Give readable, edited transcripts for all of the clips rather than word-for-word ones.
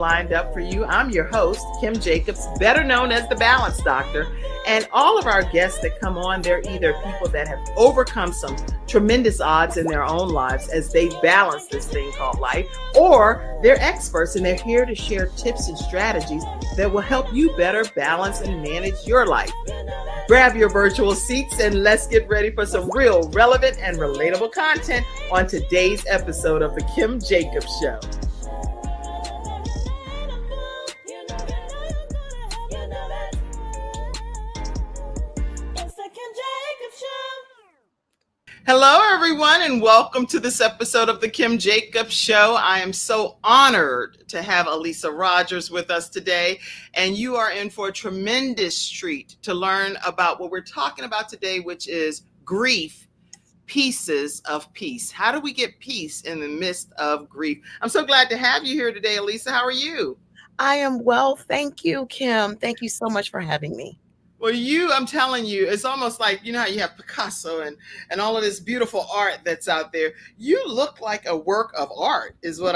lined up for you. I'm your host, Kim Jacobs, better known as the Balance Doctor. And all of our guests that come on, they're either people that have overcome some tremendous odds in their own lives as they balance this thing called life, or they're experts and they're here to share tips and strategies that will help you better balance and manage your life. Grab your virtual seats and let's get ready for some real relevant and relatable content on today's episode of The Kim Jacobs Show. Hello, everyone, and welcome to this episode of The Kim Jacobs Show. I am so honored to have Alisa Rodgers with us today, and you are in for a tremendous treat to learn about what we're talking about today, which is grief, pieces of peace. How do we get peace in the midst of grief? I'm so glad to have you here today, Alisa. How are you? I am well, thank you, Kim. Thank you so much for having me. Well, I'm telling you, it's almost like, you know how you have Picasso and all of this beautiful art that's out there. You look like a work of art is when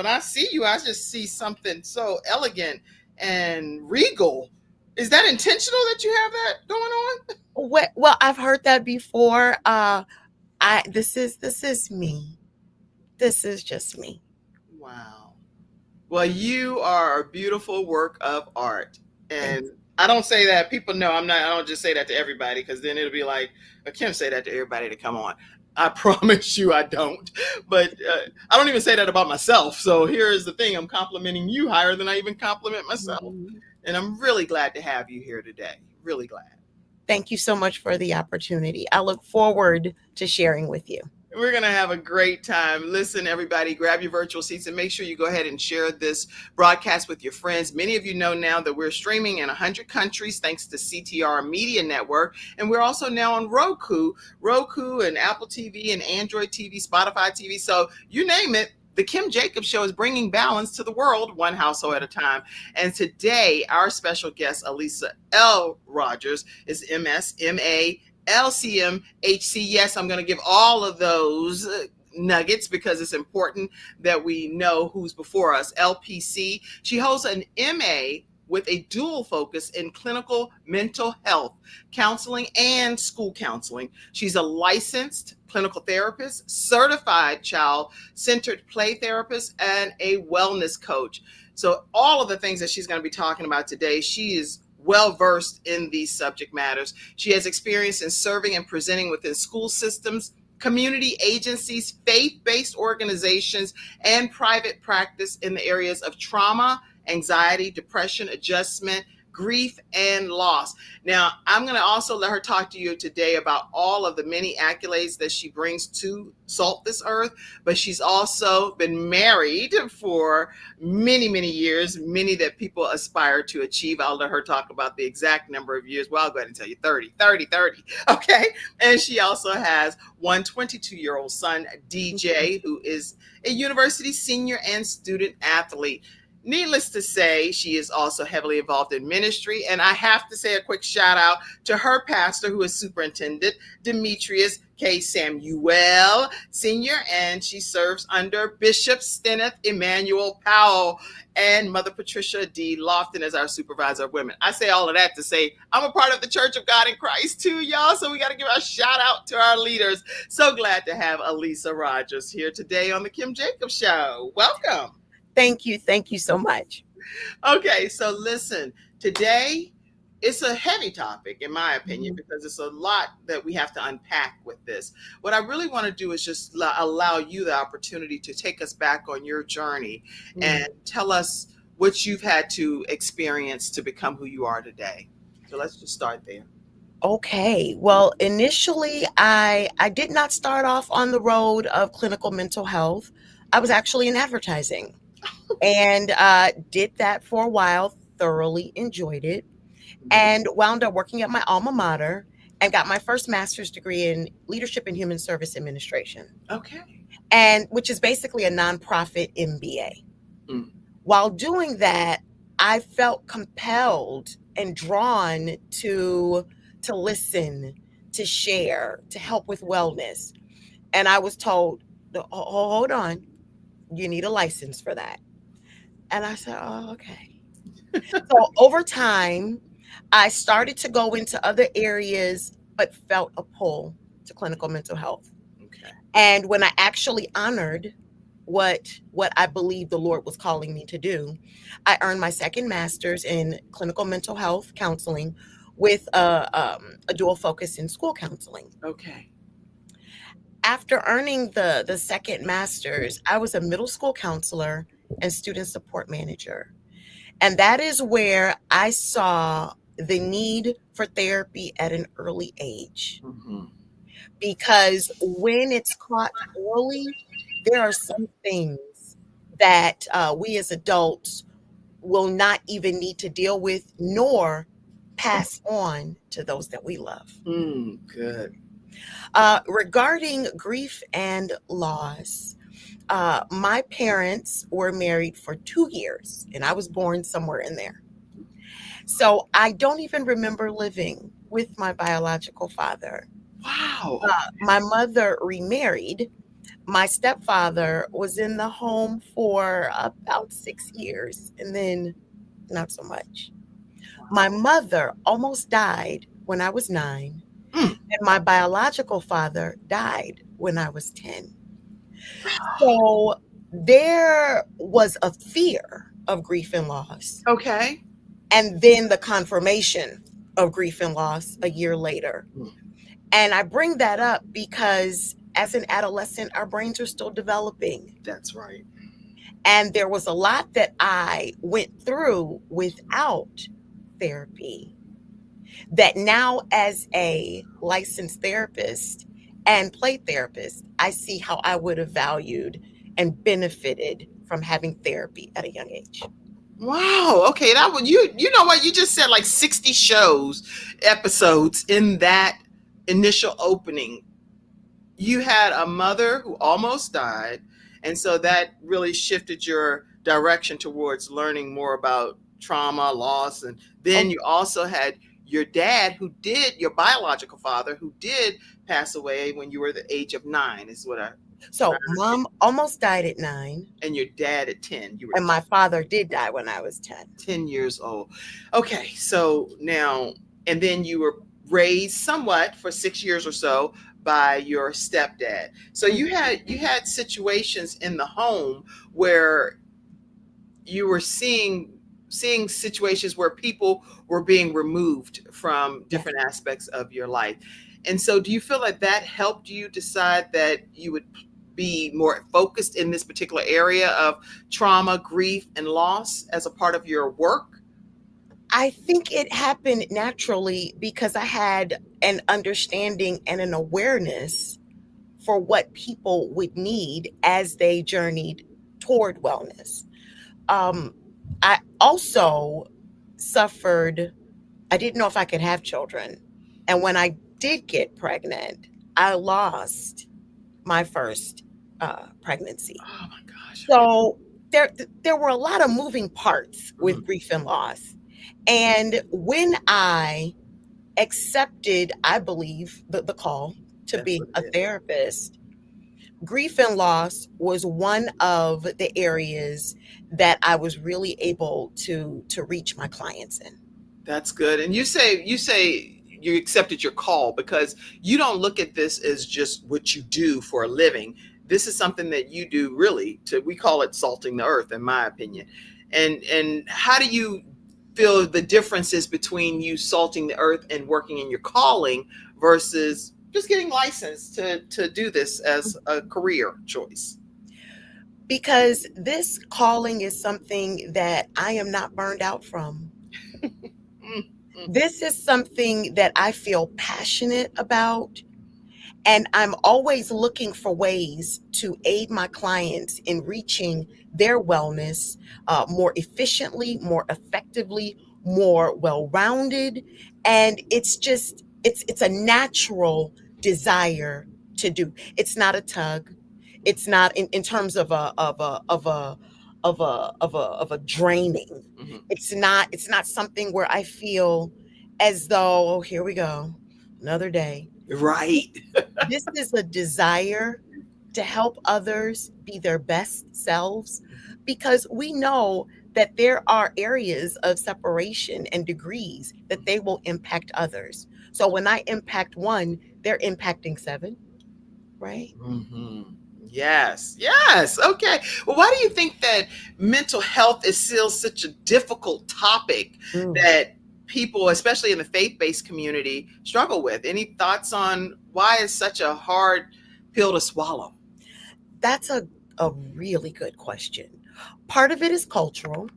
I see you, I just see something so elegant and regal. Is that intentional that you have that going on? Well, I've heard that before. This is me. This is just me. Wow. Well, you are a beautiful work of art. And I don't say that. People know I don't just say that to everybody, because then it'll be like, Kim say that to everybody to come on. I promise you I don't. But I don't even say that about myself. So here's the thing. I'm complimenting you higher than I even compliment myself. Mm-hmm. And I'm really glad to have you here today. Really glad. Thank you so much for the opportunity. I look forward to sharing with you. We're going to have a great time. Listen, everybody, grab your virtual seats and make sure you go ahead and share this broadcast with your friends. Many of you know now that we're streaming in 100 countries thanks to CTR Media Network. And we're also now on Roku and Apple TV and Android TV, Spotify TV. So you name it. The Kim Jacobs Show is bringing balance to the world, one household at a time. And today, our special guest, Alyssa L. Rodgers, is MS, MA, LCMHC. Yes, I'm going to give all of those nuggets because it's important that we know who's before us. LPC. She holds an MA with a dual focus in clinical mental health, counseling, and school counseling. She's a licensed clinical therapist, certified child-centered play therapist, and a wellness coach. So all of the things that she's going to be talking about today, she is well-versed in these subject matters. She has experience in serving and presenting within school systems, community agencies, faith-based organizations, and private practice in the areas of trauma, anxiety, depression, adjustment, grief, and loss. Now, I'm going to also let her talk to you today about all of the many accolades that she brings to salt this earth, but she's also been married for many, many years, many that people aspire to achieve. I'll let her talk about the exact number of years. Well, I'll go ahead and tell you 30. Okay. And she also has one 22-year-old son, DJ, who is a university senior and student athlete. Needless to say, she is also heavily involved in ministry. And I have to say a quick shout out to her pastor, who is Superintendent Demetrius K. Samuel Sr., and she serves under Bishop Stenneth Emmanuel Powell and Mother Patricia D. Lofton as our supervisor of women. I say all of that to say I'm a part of the Church of God in Christ too, y'all. So we got to give a shout out to our leaders. So glad to have Alisa Rodgers here today on The Kim Jacobs Show. Welcome. Thank you. Thank you so much. Okay, so listen, today it's a heavy topic, in my opinion, because it's a lot that we have to unpack with this. What I really want to do is just allow you the opportunity to take us back on your journey and tell us what you've had to experience to become who you are today. So let's just start there. Okay. Well, initially, I did not start off on the road of clinical mental health. I was actually in advertising. And did that for a while, thoroughly enjoyed it, and wound up working at my alma mater and got my first master's degree in leadership and human service administration. Okay. And which is basically a nonprofit MBA. While doing that, I felt compelled and drawn to listen, to share, to help with wellness. And I was told, hold on, you need a license for that. And I said, oh, okay. So over time, I started to go into other areas, but felt a pull to clinical mental health. Okay. And when I actually honored what I believe the Lord was calling me to do, I earned my second master's in clinical mental health counseling with a dual focus in school counseling. Okay. After earning the second master's, I was a middle school counselor and student support manager. And that is where I saw the need for therapy at an early age. Mm-hmm. Because when it's caught early, there are some things that we as adults will not even need to deal with, nor pass on to those that we love. Good. Regarding grief and loss, my parents were married for 2 years, and I was born somewhere in there. So I don't even remember living with my biological father. Wow. My mother remarried. My stepfather was in the home for about 6 years, and then not so much. My mother almost died when I was 9, Mm. and my biological father died when I was 10. So there was a fear of grief and loss, Okay. and then the confirmation of grief and loss a year later. Mm. And I bring that up because as an adolescent, our brains are still developing. That's right. And there was a lot that I went through without therapy that now, as a licensed therapist and play therapist, I see how I would have valued and benefited from having therapy at a young age. Wow. Okay. That would you know what? You just said like 60 episodes in that initial opening. You had a mother who almost died. And so that really shifted your direction towards learning more about trauma, loss. And then Oh, you also had your dad your biological father, who did pass away when you were the age of 9, is what I so mom almost died at 9, and your dad at 10. You were and my father did die when I was 10. 10 years old. Okay, so now, and then you were raised somewhat for 6 years or so by your stepdad. So you had situations in the home where you were seeing situations where people were being removed from Yes. different aspects of your life. And so do you feel like that helped you decide that you would be more focused in this particular area of trauma, grief, and loss as a part of your work? I think it happened naturally because I had an understanding and an awareness for what people would need as they journeyed toward wellness. Um, I also suffered, I didn't know if I could have children. And when I did get pregnant, I lost my first pregnancy. Oh my gosh. So there were a lot of moving parts with Mhm. grief and loss. And when I accepted, I believe, the call to That's be what a it is. therapist, grief and loss was one of the areas that I was really able to reach my clients in. That's good. And you say you accepted your call because you don't look at this as just what you do for a living. This is something that you do really to, we call it salting the earth, in my opinion. And how do you feel the differences between you salting the earth and working in your calling versus just getting licensed to do this as a career choice? Because this calling is something that I am not burned out from. Mm, mm, This is something that I feel passionate about. And I'm always looking for ways to aid my clients in reaching their wellness more efficiently, more effectively, more well-rounded. And it's a natural desire to do. It's not a tug. It's not in terms of a draining. mhm. It's not something where I feel as though, oh, here we go, another day. Right. This is a desire to help others be their best selves because we know that there are areas of separation and degrees that they will impact others. So when I impact one, they're impacting seven, right? Hmm. Yes, yes. Okay. Well, why do you think that mental health is still such a difficult topic Mm. that people, especially in the faith-based community, struggle with? Any thoughts on why it's such a hard pill to swallow? That's a really good question. Part of it is cultural,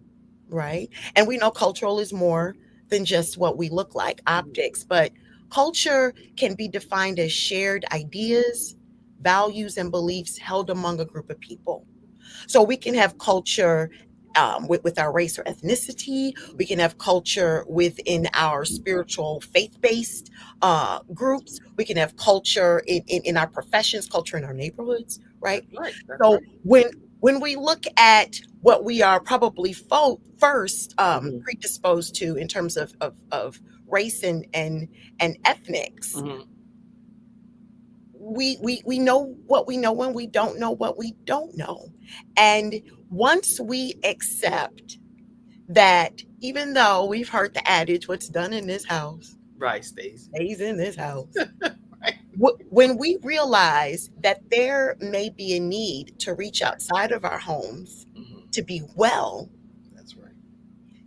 right? And we know cultural is more than just what we look like, optics, but culture can be defined as shared ideas, values, and beliefs held among a group of people. So we can have culture with our race or ethnicity. We can have culture within our spiritual faith-based groups. We can have culture in our professions, culture in our neighborhoods, right? That's right. That's So right. when we look at what we are probably first Hmm. predisposed to in terms of race and ethnics, Hmm. we know what we know and we don't know what we don't know. And once we accept that, even though we've heard the adage, what's done in this house Right, Stacey. stays in this house, Right. when we realize that there may be a need to reach outside of our homes Hmm. to be well, That's right.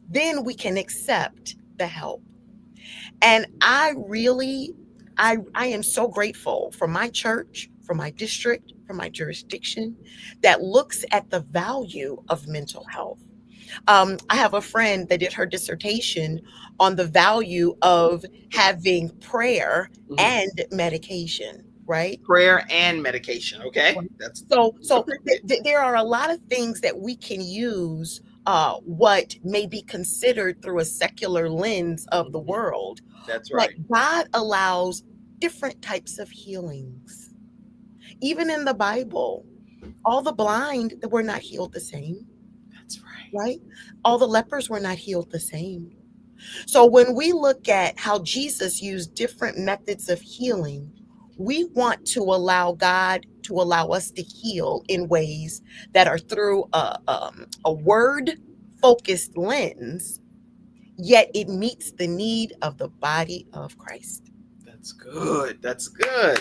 then we can accept the help. And I am so grateful for my church, for my district, for my jurisdiction that looks at the value of mental health. I have a friend that did her dissertation on the value of having prayer Hmm. and medication, right? Prayer and medication. Okay, that's So appropriate. there are a lot of things that we can use what may be considered through a secular lens of the Mhm. world, That's but right. God allows different types of healings. Even in the Bible, all the blind that were not healed the same, That's right. right? All the lepers were not healed the same. So when we look at how Jesus used different methods of healing, we want to allow God to allow us to heal in ways that are through a word focused lens, yet it meets the need of the body of Christ. That's good. That's good.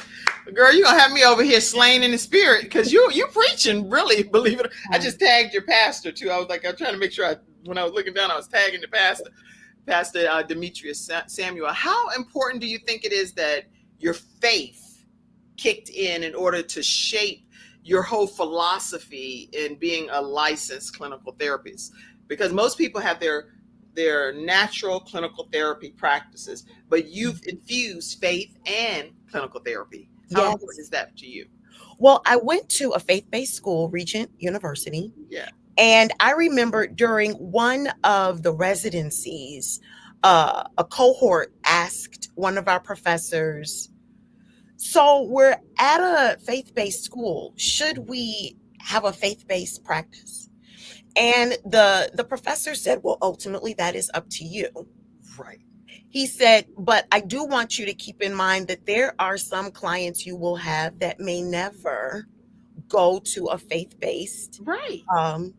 Girl, you gonna have me over here slain in the spirit because you preaching really, believe it. I just tagged your pastor too. I was like, I'm trying to make sure when I was looking down, I was tagging the pastor, Pastor Demetrius Samuel. How important do you think it is that your faith kicked in order to shape your whole philosophy in being a licensed clinical therapist? Because most people have their natural clinical therapy practices, but you've infused faith and clinical therapy. How important is Yes. that to you? Well, I went to a faith based school, Regent University, Yeah. and I remember during one of the residencies, a cohort asked one of our professors, so we're at a faith based school. Should we have a faith based practice? And the professor said, well, ultimately, that is up to you. Right. He said, but I do want you to keep in mind that there are some clients you will have that may never go to a faith based Right.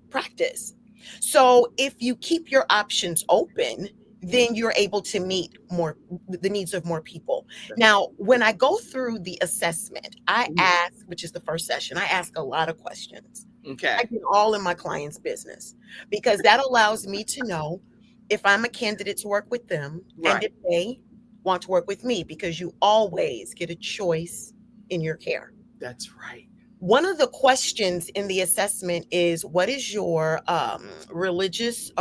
practice. So if you keep your options open, then you're able to meet more the needs of more people. That's Now, when I go through the assessment, I right. ask, which is the first session, I ask a lot of questions. I Okay. get all in my client's business because that allows me to know if I'm a candidate to work with them and Right. if they want to work with me, because you always get a choice in your care. That's right. One of the questions in the assessment is, what is your religious,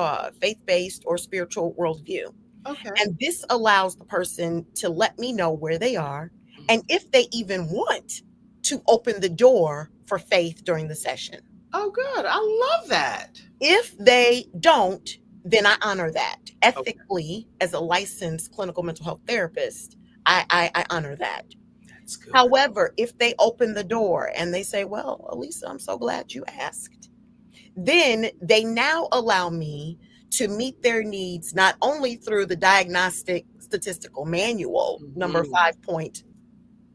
faith based, or spiritual worldview? Okay. And this allows the person to let me know where they are and Mhm. if they even want to open the door for faith during the session. Oh, good. I love that. If they don't, then I honor that. Okay. Ethically, as a licensed clinical mental health therapist, I honor that. That's good. However, if they open the door and they say, well, Alisa, I'm so glad you asked, then they now allow me to meet their needs not only through the diagnostic statistical manual, number Mhm. 5 point,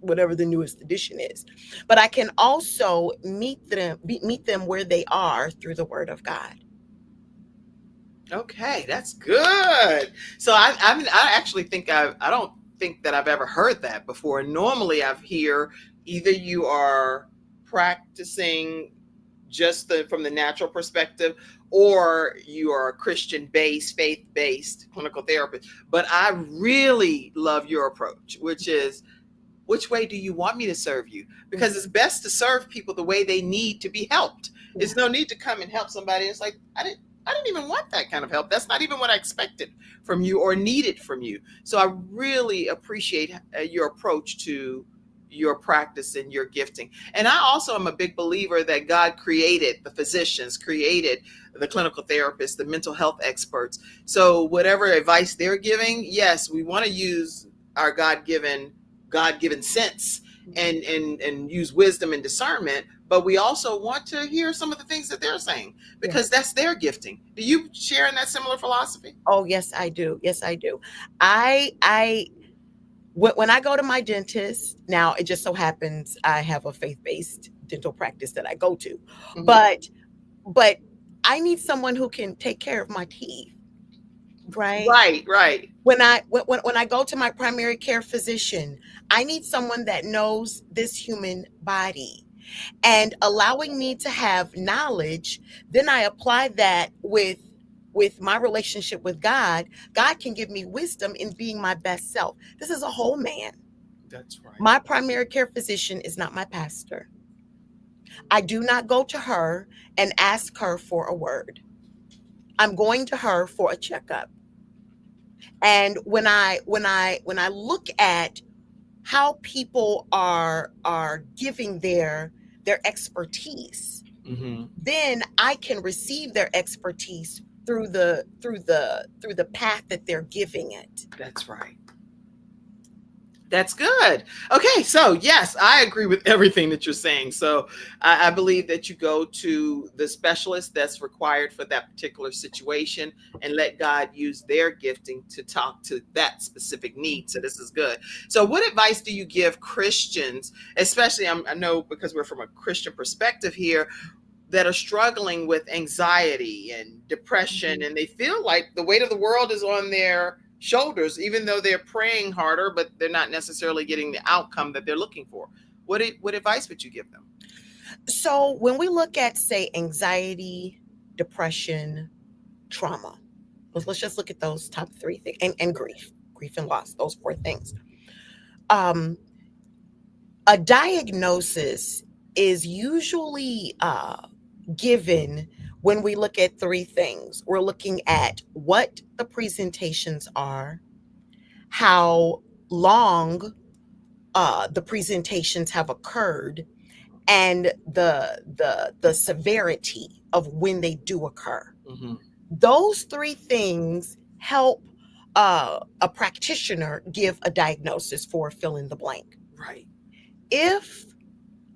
whatever the newest edition is, but I can also meet them where they are through the word of God. Okay, that's good. So I actually think I don't think that I've ever heard that before. Normally, I've hear either you are practicing just from the natural perspective, or you are a Christian based, faith based clinical therapist. But I really love your approach, which is, which way do you want me to serve you? Because it's best to serve people the way they need to be helped. There's no need to come and help somebody. It's like, I didn't even want that kind of help. That's not even what I expected from you or needed from you. So I really appreciate your approach to your practice and your gifting. And I also am a big believer that God created the physicians, created the clinical therapists, the mental health experts. So whatever advice they're giving, yes, we want to use our God-given sense and use wisdom and discernment, but we also want to hear some of the things that they're saying because that's their gifting. Do you share in that similar philosophy? Oh, yes, I do. Yes, I do. I when I go to my dentist, now it just so happens I have a faith-based dental practice that I go to. Mhm. But I need someone who can take care of my teeth, right? Right. When I go to my primary care physician, I need someone that knows this human body and allowing me to have knowledge. Then I apply that with my relationship with God. God can give me wisdom in being my best self. This is a whole man. That's right. My primary care physician is not my pastor. I do not go to her and ask her for a word. I'm going to her for a checkup. And when I look at how people are giving their expertise, Mm-hmm. then I can receive their expertise through the path that they're giving it. That's right. That's good. Okay, so yes, I agree with everything that you're saying. So I believe that you go to the specialist that's required for that particular situation and let God use their gifting to talk to that specific need. So this is good. So what advice do you give Christians, especially I know because we're from a Christian perspective here, that are struggling with anxiety and depression, and they feel like the weight of the world is on their shoulders, even though they're praying harder, but they're not necessarily getting the outcome that they're looking for. What advice would you give them? So when we look at, say, anxiety, depression, trauma, let's just look at those top three things, and grief and loss, those four things. Um, a diagnosis is usually given when we look at three things. We're looking at what the presentations are, how long the presentations have occurred, and the severity of when they do occur. Mm-hmm. Those three things help a practitioner give a diagnosis for fill in the blank. Right. If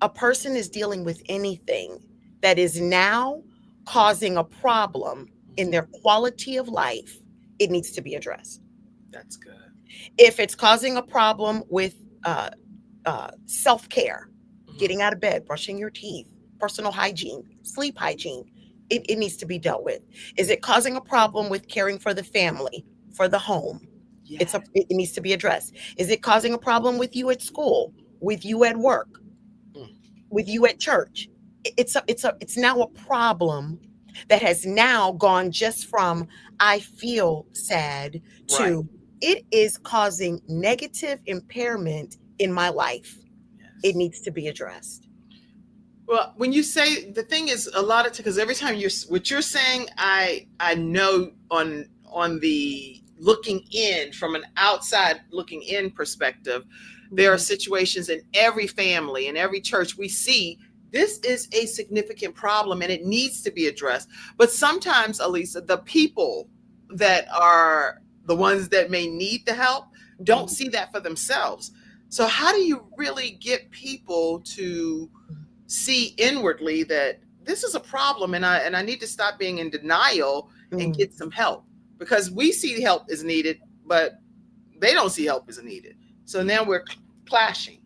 a person is dealing with anything that is now causing a problem in their quality of life, it needs to be addressed. That's good. If it's causing a problem with self care, Mm-hmm. getting out of bed, brushing your teeth, personal hygiene, sleep hygiene, it needs to be dealt with. Is it causing a problem with caring for the family, for the home? Yes. It needs to be addressed. Is it causing a problem with you at school, with you at work, with you at church? It's now a problem that has now gone just from I feel sad to Right. it is causing negative impairment in my life. It Yes. needs to be addressed. Well, when you say, the thing is, a lot of, because every time what you're saying, I know on the looking in, from an outside looking in perspective, there are situations in every family, in every church, we see this is a significant problem and it needs to be addressed. But sometimes, Alisa, the people that are the ones that may need the help don't see that for themselves. So how do you really get people to see inwardly that this is a problem, and I need to stop being in denial and get some help? Because we see help is needed, but they don't see help is needed. So now we're clashing.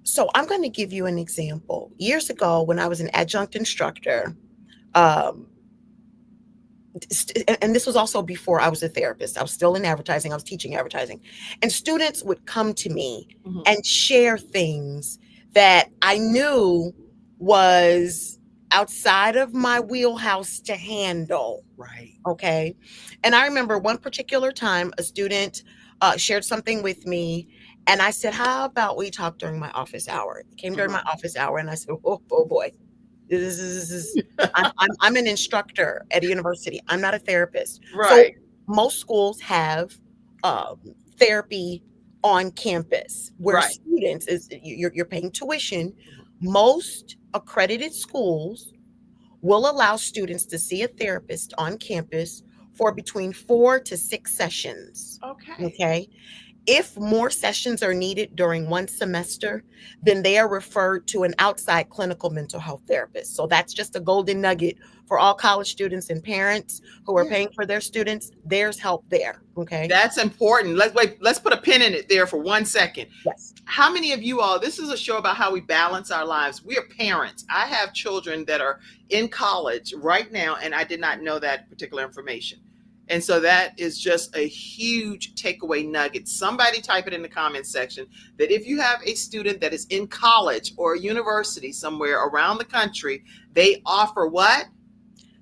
So I'm going to give you an example. Years ago, when I was an adjunct instructor, um, and this was also before I was a therapist. I was still in advertising. I was teaching advertising. And students would come to me and share things that I knew was outside of my wheelhouse to handle. Right. Okay. And I remember one particular time a student shared something with me. And I said, how about we talk during my office hour? It came during my office hour. And I said, oh boy. This is I'm an instructor at a university. I'm not a therapist. Right. So most schools have therapy on campus where students you're paying tuition. Most accredited schools will allow students to see a therapist on campus for between 4 to 6 sessions. Okay. If more sessions are needed during one semester, then they are referred to an outside clinical mental health therapist. So that's just a golden nugget for all college students and parents who are paying for their students. There's help there. Okay. That's important. Let's put a pin in it there for 1 second. Yes. How many of you all, this is a show about how we balance our lives. We are parents. I have children that are in college right now, and I did not know that particular information. And so that is just a huge takeaway nugget. Somebody type it in the comments section that if you have a student that is in college or a university somewhere around the country, they offer what?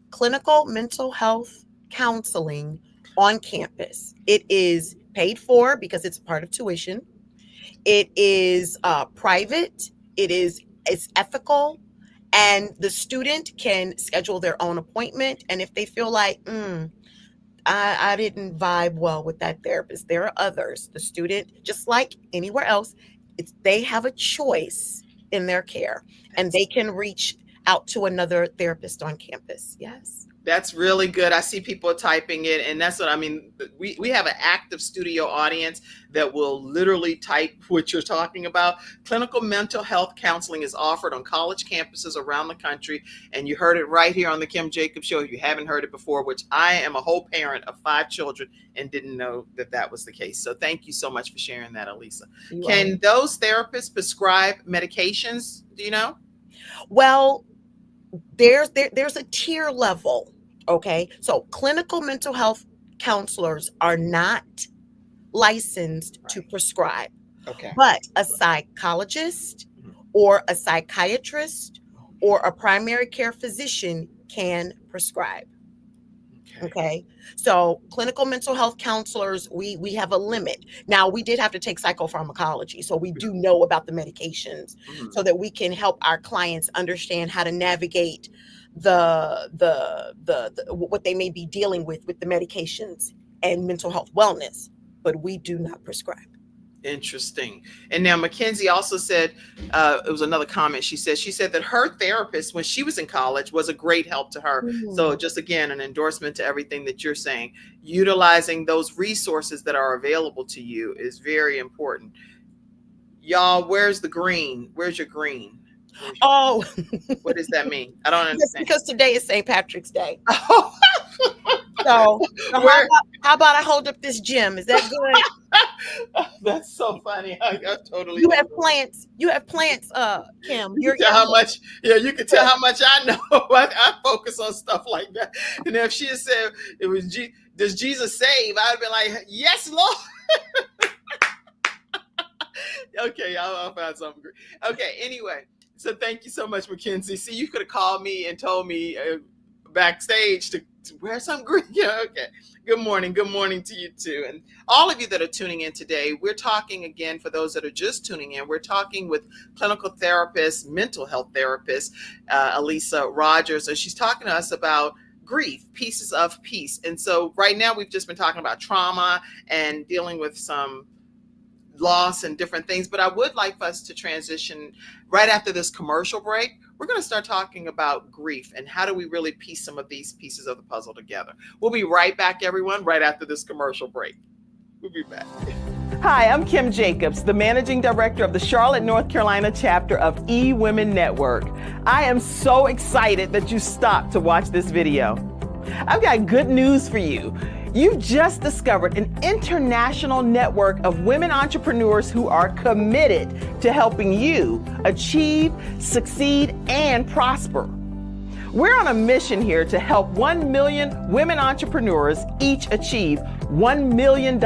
Clinical mental health counseling on campus. It is paid for because it's part of tuition. It is private. It's ethical. And the student can schedule their own appointment. And if they feel like, I didn't vibe well with that therapist, there are others. The student, just like anywhere else, they have a choice in their care, and they can reach out to another therapist on campus. Yes. That's really good. I see people typing it, and that's what I mean. We have an active studio audience that will literally type what you're talking about. Clinical mental health counseling is offered on college campuses around the country, and you heard it right here on the Kim Jacobs Show. If you haven't heard it before, which I am a whole parent of 5 children and didn't know that was the case. So thank you so much for sharing that, Alisa. Can those therapists prescribe medications? Do you know? Well, there's a tier level. Okay. So clinical mental health counselors are not licensed to prescribe. Okay. But a psychologist or a psychiatrist or a primary care physician can prescribe. Okay. So clinical mental health counselors, we have a limit. Now, we did have to take psychopharmacology, so we do know about the medications so that we can help our clients understand how to navigate the what they may be dealing with the medications and mental health wellness, but we do not prescribe. Interesting. And now Mackenzie also said, it was another comment. She said that her therapist, when she was in college, was a great help to her. So just again, an endorsement to everything that you're saying. Utilizing those resources that are available to you is very important. Y'all, where's the green? Where's your green? Oh, what does that mean? I don't understand. Because today is St. Patrick's Day. So how about I hold up this gem? Is that good? That's so funny. I totally. You have plants. Kim. You can tell how much. Yeah, you can tell how much I know. I focus on stuff like that. And if she had said it was, does Jesus save? I'd have been like, yes, Lord. Okay, I'll find something. Okay, anyway. So thank you so much, Mackenzie. See, you could have called me and told me backstage to wear some green. Yeah, okay. Good morning. Good morning to you too. And all of you that are tuning in today, we're talking again, for those that are just tuning in, we're talking with clinical therapist, mental health therapist, Alisa Rodgers. And she's talking to us about grief, pieces of peace. And so right now we've just been talking about trauma and dealing with some loss and different things, but I would like for us to transition right after this commercial break. We're going to start talking about grief and how do we really piece some of these pieces of the puzzle together. We'll be right back, everyone, right after this commercial break. We'll be back. Hi, I'm Kim Jacobs, the Managing Director of the Charlotte, North Carolina chapter of eWomen Network. I am so excited that you stopped to watch this video. I've got good news for you. You've just discovered an international network of women entrepreneurs who are committed to helping you achieve, succeed, and prosper. We're on a mission here to help 1 million women entrepreneurs each achieve $1 million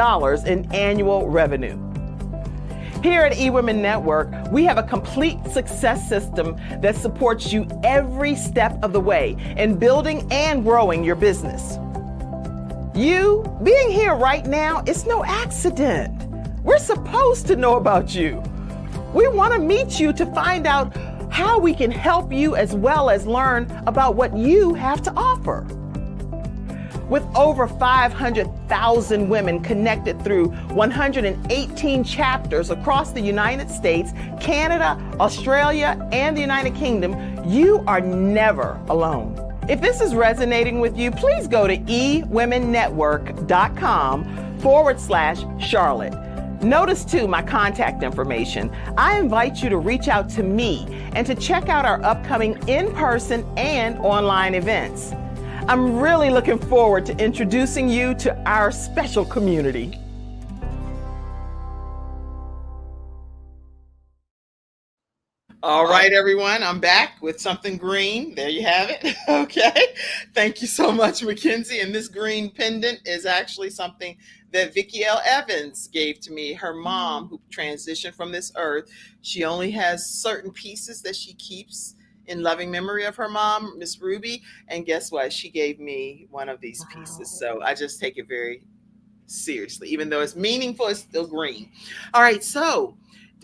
in annual revenue. Here at eWomen Network, we have a complete success system that supports you every step of the way in building and growing your business. You being here right now is no accident. We're supposed to know about you. We want to meet you to find out how we can help you as well as learn about what you have to offer. With over 500,000 women connected through 118 chapters across the United States, Canada, Australia, and the United Kingdom, you are never alone. If this is resonating with you, please go to ewomennetwork.com/Charlotte. Notice too my contact information. I invite you to reach out to me and to check out our upcoming in-person and online events. I'm really looking forward to introducing you to our special community. All right, everyone, I'm back with something green. There you have it. Okay. Thank you so much, Mackenzie. And this green pendant is actually something that Vicki L. Evans gave to me. Her mom, who transitioned from this earth, she only has certain pieces that she keeps in loving memory of her mom, Miss Ruby. And guess what? She gave me one of these pieces. So I just take it very seriously. Even though it's meaningful, it's still green. All right. So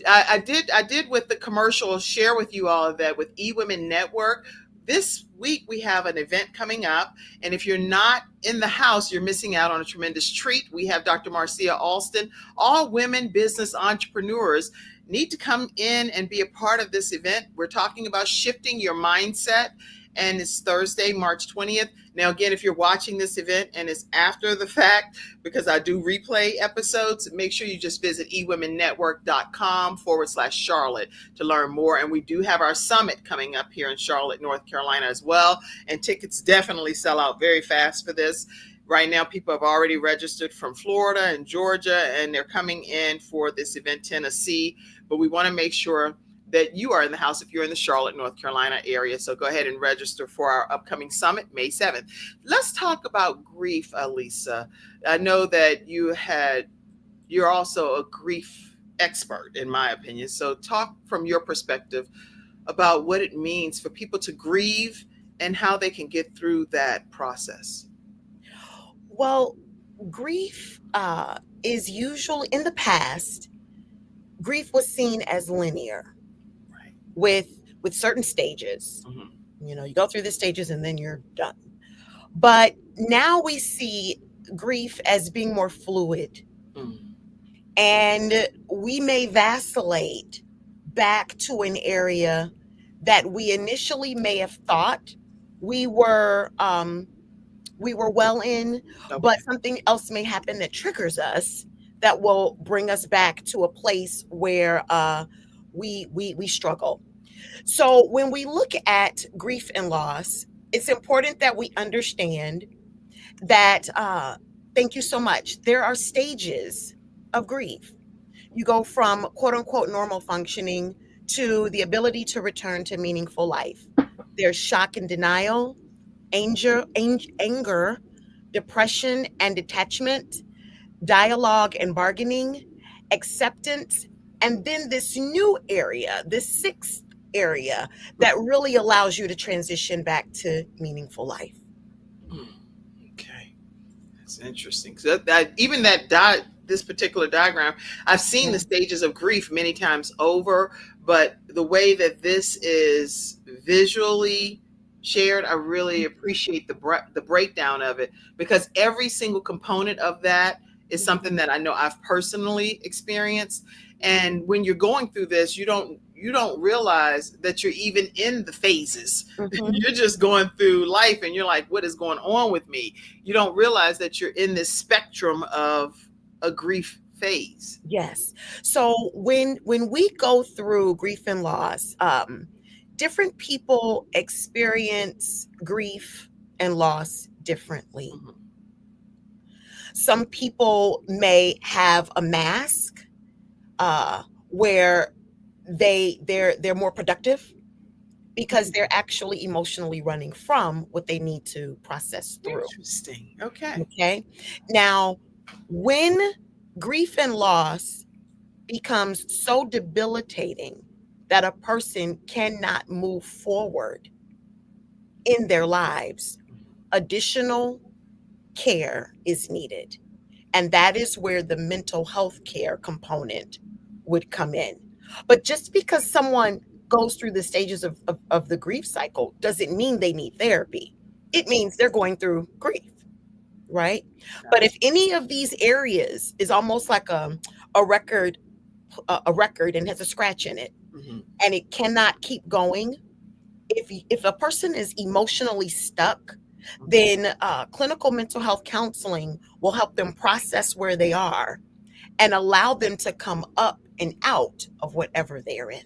I did with the commercial share with you all of that with eWomen Network. This week we have an event coming up, and if you're not in the house, you're missing out on a tremendous treat. We have Dr. Marcia Alston. All women business entrepreneurs need to come in and be a part of this event. We're talking about shifting your mindset, and it's Thursday, March 20th. Now, again, if you're watching this event and it's after the fact, because I do replay episodes, make sure you just visit ewomennetwork.com/Charlotte to learn more. And we do have our summit coming up here in Charlotte, North Carolina as well. And tickets definitely sell out very fast for this. Right now, people have already registered from Florida and Georgia, and they're coming in for this event, Tennessee. But we want to make sure that you are in the house if you're in the Charlotte, North Carolina area. So go ahead and register for our upcoming summit, May 7th. Let's talk about grief, Alisa. I know that you're also a grief expert, in my opinion. So talk from your perspective about what it means for people to grieve and how they can get through that process. Well, grief is usually, in the past, grief was seen as linear. With certain stages. Mm-hmm. You know, you go through the stages and then you're done. But now we see grief as being more fluid. Mm-hmm. And we may vacillate back to an area that we initially may have thought we were well in, okay, but something else may happen that triggers us that will bring us back to a place where we struggle. So when we look at grief and loss, it's important that we understand that, thank you so much, there are stages of grief. You go from quote unquote normal functioning to the ability to return to meaningful life. There's shock and denial, anger, depression and detachment, dialogue and bargaining, acceptance, and then this new area, this sixth area that really allows you to transition back to meaningful life. Okay, that's interesting. So this particular diagram, I've seen the stages of grief many times over, but the way that this is visually shared, I really appreciate the breakdown of it, because every single component of that is something that I know I've personally experienced. And when you're going through this, you don't realize that you're even in the phases. Mm-hmm. You're just going through life and you're like, what is going on with me? You don't realize that you're in this spectrum of a grief phase. Yes. So when we go through grief and loss, different people experience grief and loss differently. Mm-hmm. Some people may have a mask where they're more productive because they're actually emotionally running from what they need to process through. Interesting. Okay. Okay. Now, when grief and loss becomes so debilitating that a person cannot move forward in their lives, additional care is needed. And that is where the mental health care component would come in. But just because someone goes through the stages of the grief cycle doesn't mean they need therapy. It means they're going through grief, right? But if any of these areas is almost like a record, and has a scratch in it, and it cannot keep going, if a person is emotionally stuck, then clinical mental health counseling will help them process where they are and allow them to come up and out of whatever they're in.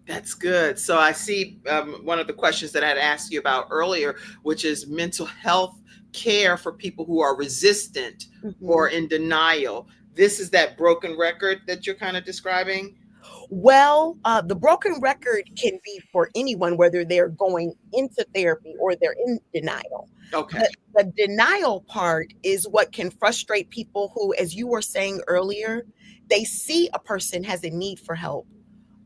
That's good. So I see one of the questions that I had asked you about earlier, which is mental health care for people who are resistant or in denial. This is that broken record that you're kind of describing? Well, the broken record can be for anyone, whether they're going into therapy or they're in denial. Okay. The denial part is what can frustrate people who, as you were saying earlier, they see a person has a need for help,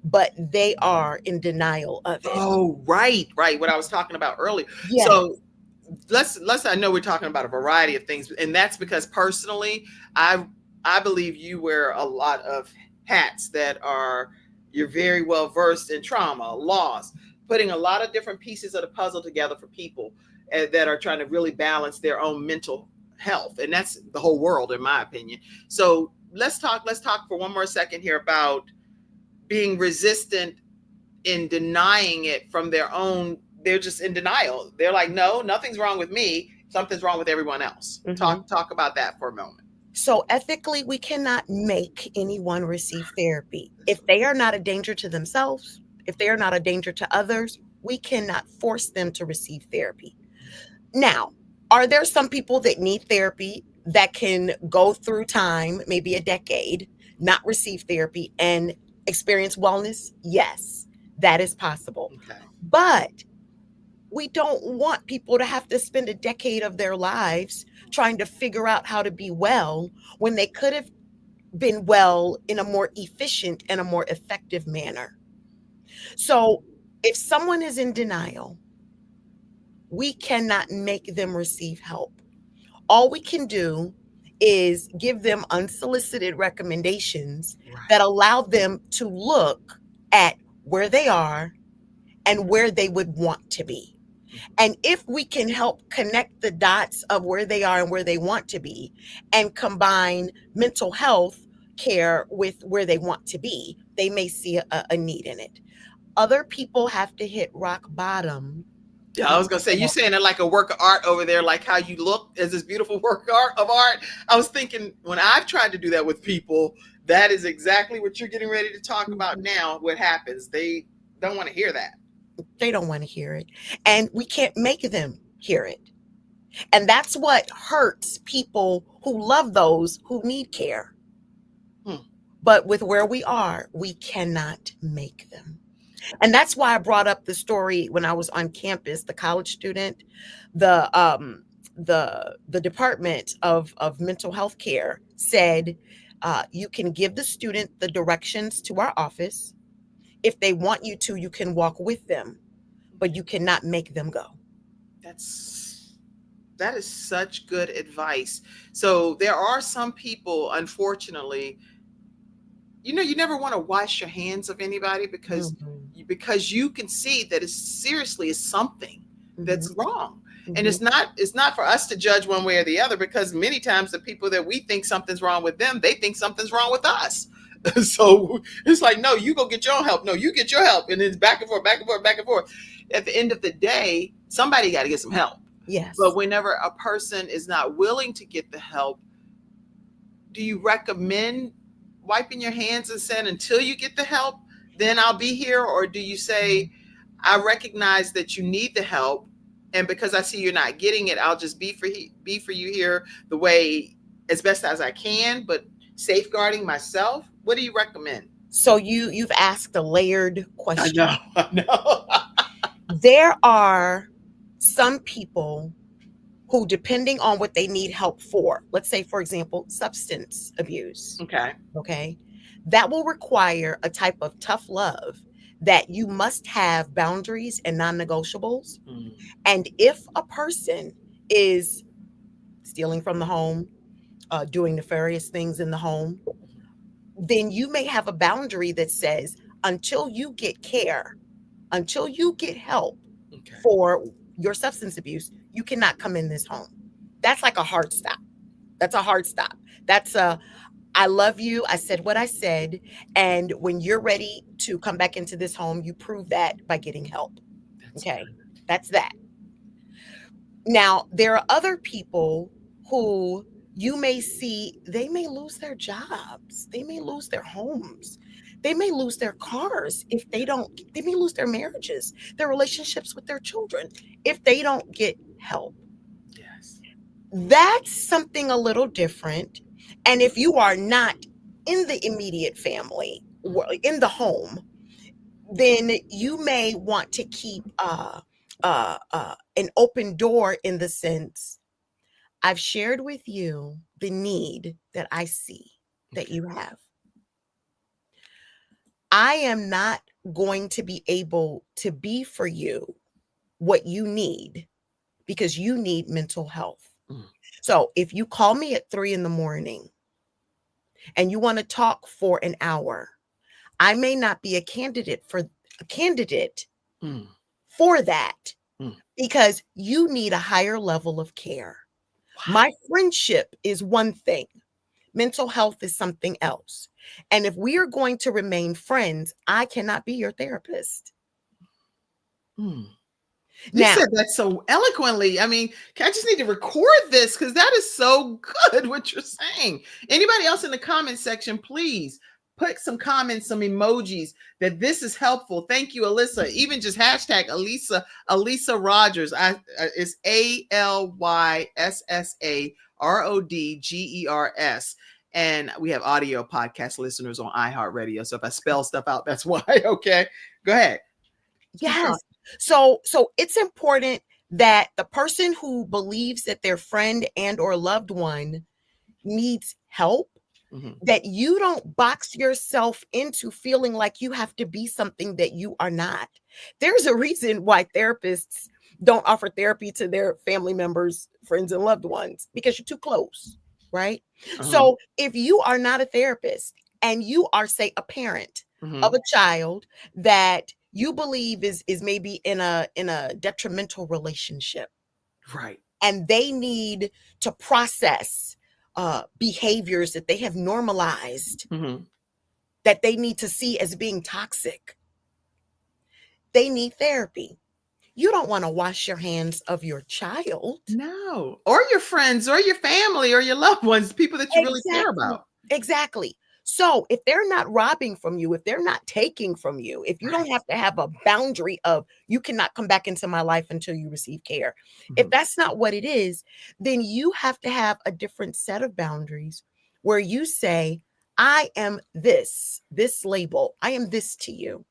but they are in denial of it. Oh, right. What I was talking about earlier. Yes. So I know we're talking about a variety of things, and that's because personally, I believe you wear a lot of hats that you're very well versed in trauma, loss, putting a lot of different pieces of the puzzle together for people that are trying to really balance their own mental health. And that's the whole world, in my opinion. So let's talk for one more second here about being resistant in denying it from their own. They're just in denial. They're like, no, nothing's wrong with me. Something's wrong with everyone else. Talk about that for a moment. So ethically, we cannot make anyone receive therapy. If they are not a danger to themselves, if they are not a danger to others, we cannot force them to receive therapy. Now, are there some people that need therapy that can go through time, maybe a decade, not receive therapy and experience wellness? Yes, that is possible. Okay. But we don't want people to have to spend a decade of their lives trying to figure out how to be well when they could have been well in a more efficient and a more effective manner. So if someone is in denial, we cannot make them receive help. All we can do is give them unsolicited recommendations that allow them to look at where they are and where they would want to be. And if we can help connect the dots of where they are and where they want to be and combine mental health care with where they want to be, they may see a need in it. Other people have to hit rock bottom. Yeah, I was going to say, you're saying it like a work of art over there, like how you look as this beautiful work of art. I was thinking when I've tried to do that with people, that is exactly what you're getting ready to talk about now. What happens? They don't want to hear that. They don't want to hear it. And we can't make them hear it. And that's what hurts people who love those who need care. But with where we are, we cannot make them. And that's why I brought up the story when I was on campus, the college student, the Department of Mental Health Care said, you can give the student the directions to our office. If they want you to, you can walk with them, but you cannot make them go. That is such good advice. So there are some people, unfortunately, you never want to wash your hands of anybody because you can see that it's seriously is something that's wrong. And it's not for us to judge one way or the other, because many times the people that we think something's wrong with them, they think something's wrong with us. So it's like, no, you go get your own help. No, you get your help. And it's back and forth, back and forth, back and forth. At the end of the day, somebody got to get some help. Yes. But whenever a person is not willing to get the help, do you recommend wiping your hands and saying, until you get the help, then I'll be here? Or do you say, I recognize that you need the help, and because I see you're not getting it, I'll just be for you here the way as best as I can, but safeguarding myself? What do you recommend? So you've asked a layered question. I know. There are some people who, depending on what they need help for, let's say, for example, substance abuse, Okay. okay, that will require a type of tough love that you must have boundaries and non-negotiables. And if a person is stealing from the home, doing nefarious things in the home, then you may have a boundary that says, until you get care, until you get help Okay. for your substance abuse, you cannot come in this home. That's like a hard stop. That's a hard stop. That's a, I love you. I said what I said. And when you're ready to come back into this home, you prove that by getting help. Okay. That's that. Now, there are other people who you may see, they may lose their jobs. They may lose their homes. They may lose their cars if they don't, they may lose their marriages, their relationships with their children if they don't get help. Yes. That's something a little different. And if you are not in the immediate family, in the home, then you may want to keep an open door, in the sense, I've shared with you the need that I see that you have. I am not going to be able to be for you what you need, because you need mental health. So if you call me at 3 a.m. and you want to talk for an hour, I may not be a candidate for that, because you need a higher level of care. Wow. My friendship is one thing. Mental health is something else. And if we are going to remain friends, I cannot be your therapist. You said that so eloquently. I mean, I just need to record this, because that is so good what you're saying. Anybody else in the comment section, please put some comments, some emojis that this is helpful. Thank you, Alyssa. Even just hashtag Alyssa Rodgers. It's ALYSSARODGERS. And we have audio podcast listeners on iHeartRadio. So if I spell stuff out, that's why. Okay, go ahead. Yes. So it's important that the person who believes that their friend and or loved one needs help, that you don't box yourself into feeling like you have to be something that you are not. There's a reason why therapists don't offer therapy to their family members, friends, and loved ones, because you're too close, right? So if you are not a therapist and you are, say, a parent of a child that you believe is maybe in a detrimental relationship, right, and they need to process behaviors that they have normalized, that they need to see as being toxic, they need therapy. You don't want to wash your hands of your child. No, or your friends, or your family, or your loved ones, people that you really care about. Exactly. So if they're not robbing from you, if they're not taking from you, if you don't have to have a boundary of, you cannot come back into my life until you receive care, if that's not what it is, then you have to have a different set of boundaries where you say, I am this label. I am this to you.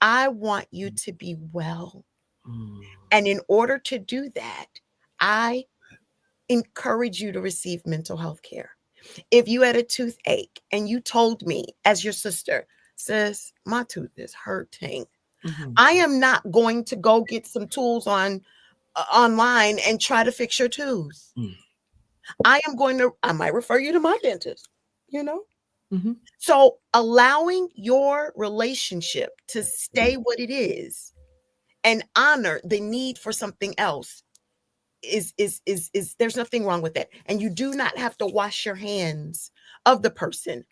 I want you to be well. And in order to do that, I encourage you to receive mental health care. If you had a toothache and you told me as your sister, sis, my tooth is hurting, I am not going to go get some tools online and try to fix your tooth. I might refer you to my dentist, So allowing your relationship to stay what it is and honor the need for something else is there's nothing wrong with that. And you do not have to wash your hands of the person,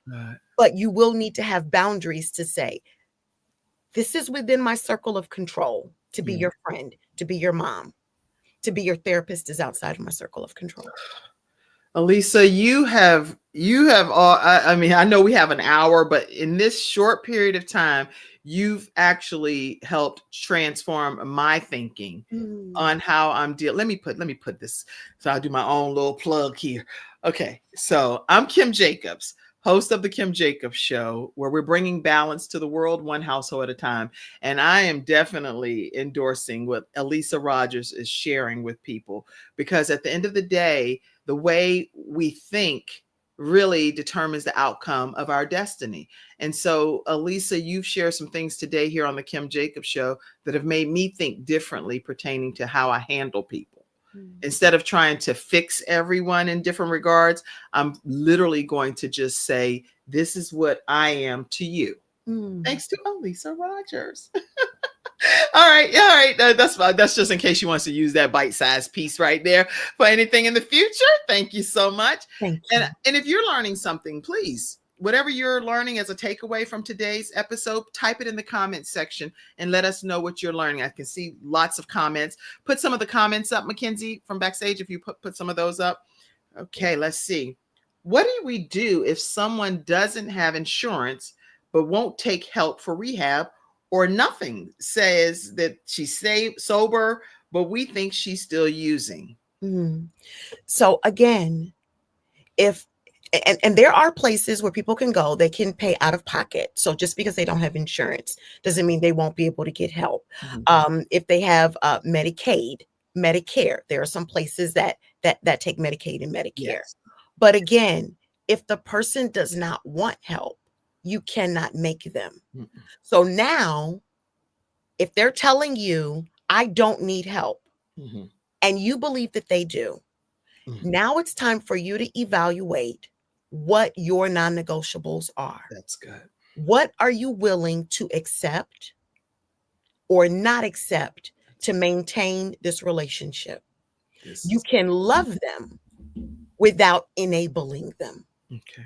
but you will need to have boundaries to say, this is within my circle of control. To be your friend, to be your mom, to be your therapist is outside of my circle of control. Alisa, you have all, I mean, I know we have an hour, but in this short period of time, you've actually helped transform my thinking on how I'm dealing. Let me put this. So I'll do my own little plug here. Okay. So I'm Kim Jacobs, host of the Kim Jacobs Show, where we're bringing balance to the world, one household at a time. And I am definitely endorsing what Alisa Rodgers is sharing with people, because at the end of the day, the way we think really determines the outcome of our destiny. And so, Alisa, you've shared some things today here on the Kim Jacobs Show that have made me think differently pertaining to how I handle people. Instead of trying to fix everyone in different regards, I'm literally going to just say, this is what I am to you. Thanks to Alisa Rodgers. All right. That's just in case she wants to use that bite-sized piece right there for anything in the future. Thank you so much. Thank you. And if you're learning something, please, whatever you're learning as a takeaway from today's episode, type it in the comments section and let us know what you're learning. I can see lots of comments. Put some of the comments up, Mackenzie, from backstage, if you put some of those up. Okay, let's see. What do we do if someone doesn't have insurance but won't take help for rehab, or nothing, says that she's sober, but we think she's still using? So again, and there are places where people can go, they can pay out of pocket. So just because they don't have insurance doesn't mean they won't be able to get help. If they have Medicaid, Medicare, there are some places that take Medicaid and Medicare. Yes. But again, if the person does not want help, you cannot make them. So now, if they're telling you, I don't need help, and you believe that they do, now it's time for you to evaluate what your non-negotiables are. That's good. What are you willing to accept or not accept to maintain this relationship? You can love them without enabling them. Okay.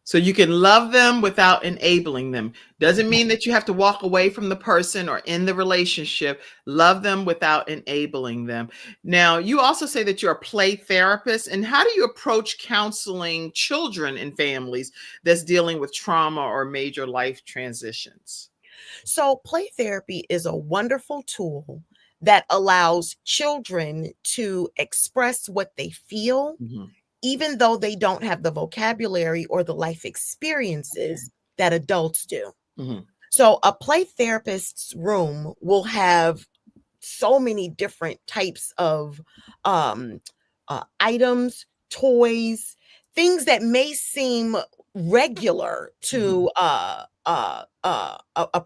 So you can love them without enabling them. Doesn't mean that you have to walk away from the person or in the relationship. Love them without enabling them. Now, you also say that you're a play therapist. And how do you approach counseling children and families that's dealing with trauma or major life transitions? So play therapy is a wonderful tool that allows children to express what they feel, even though they don't have the vocabulary or the life experiences that adults do. So a play therapist's room will have so many different types of items, toys, things that may seem regular to a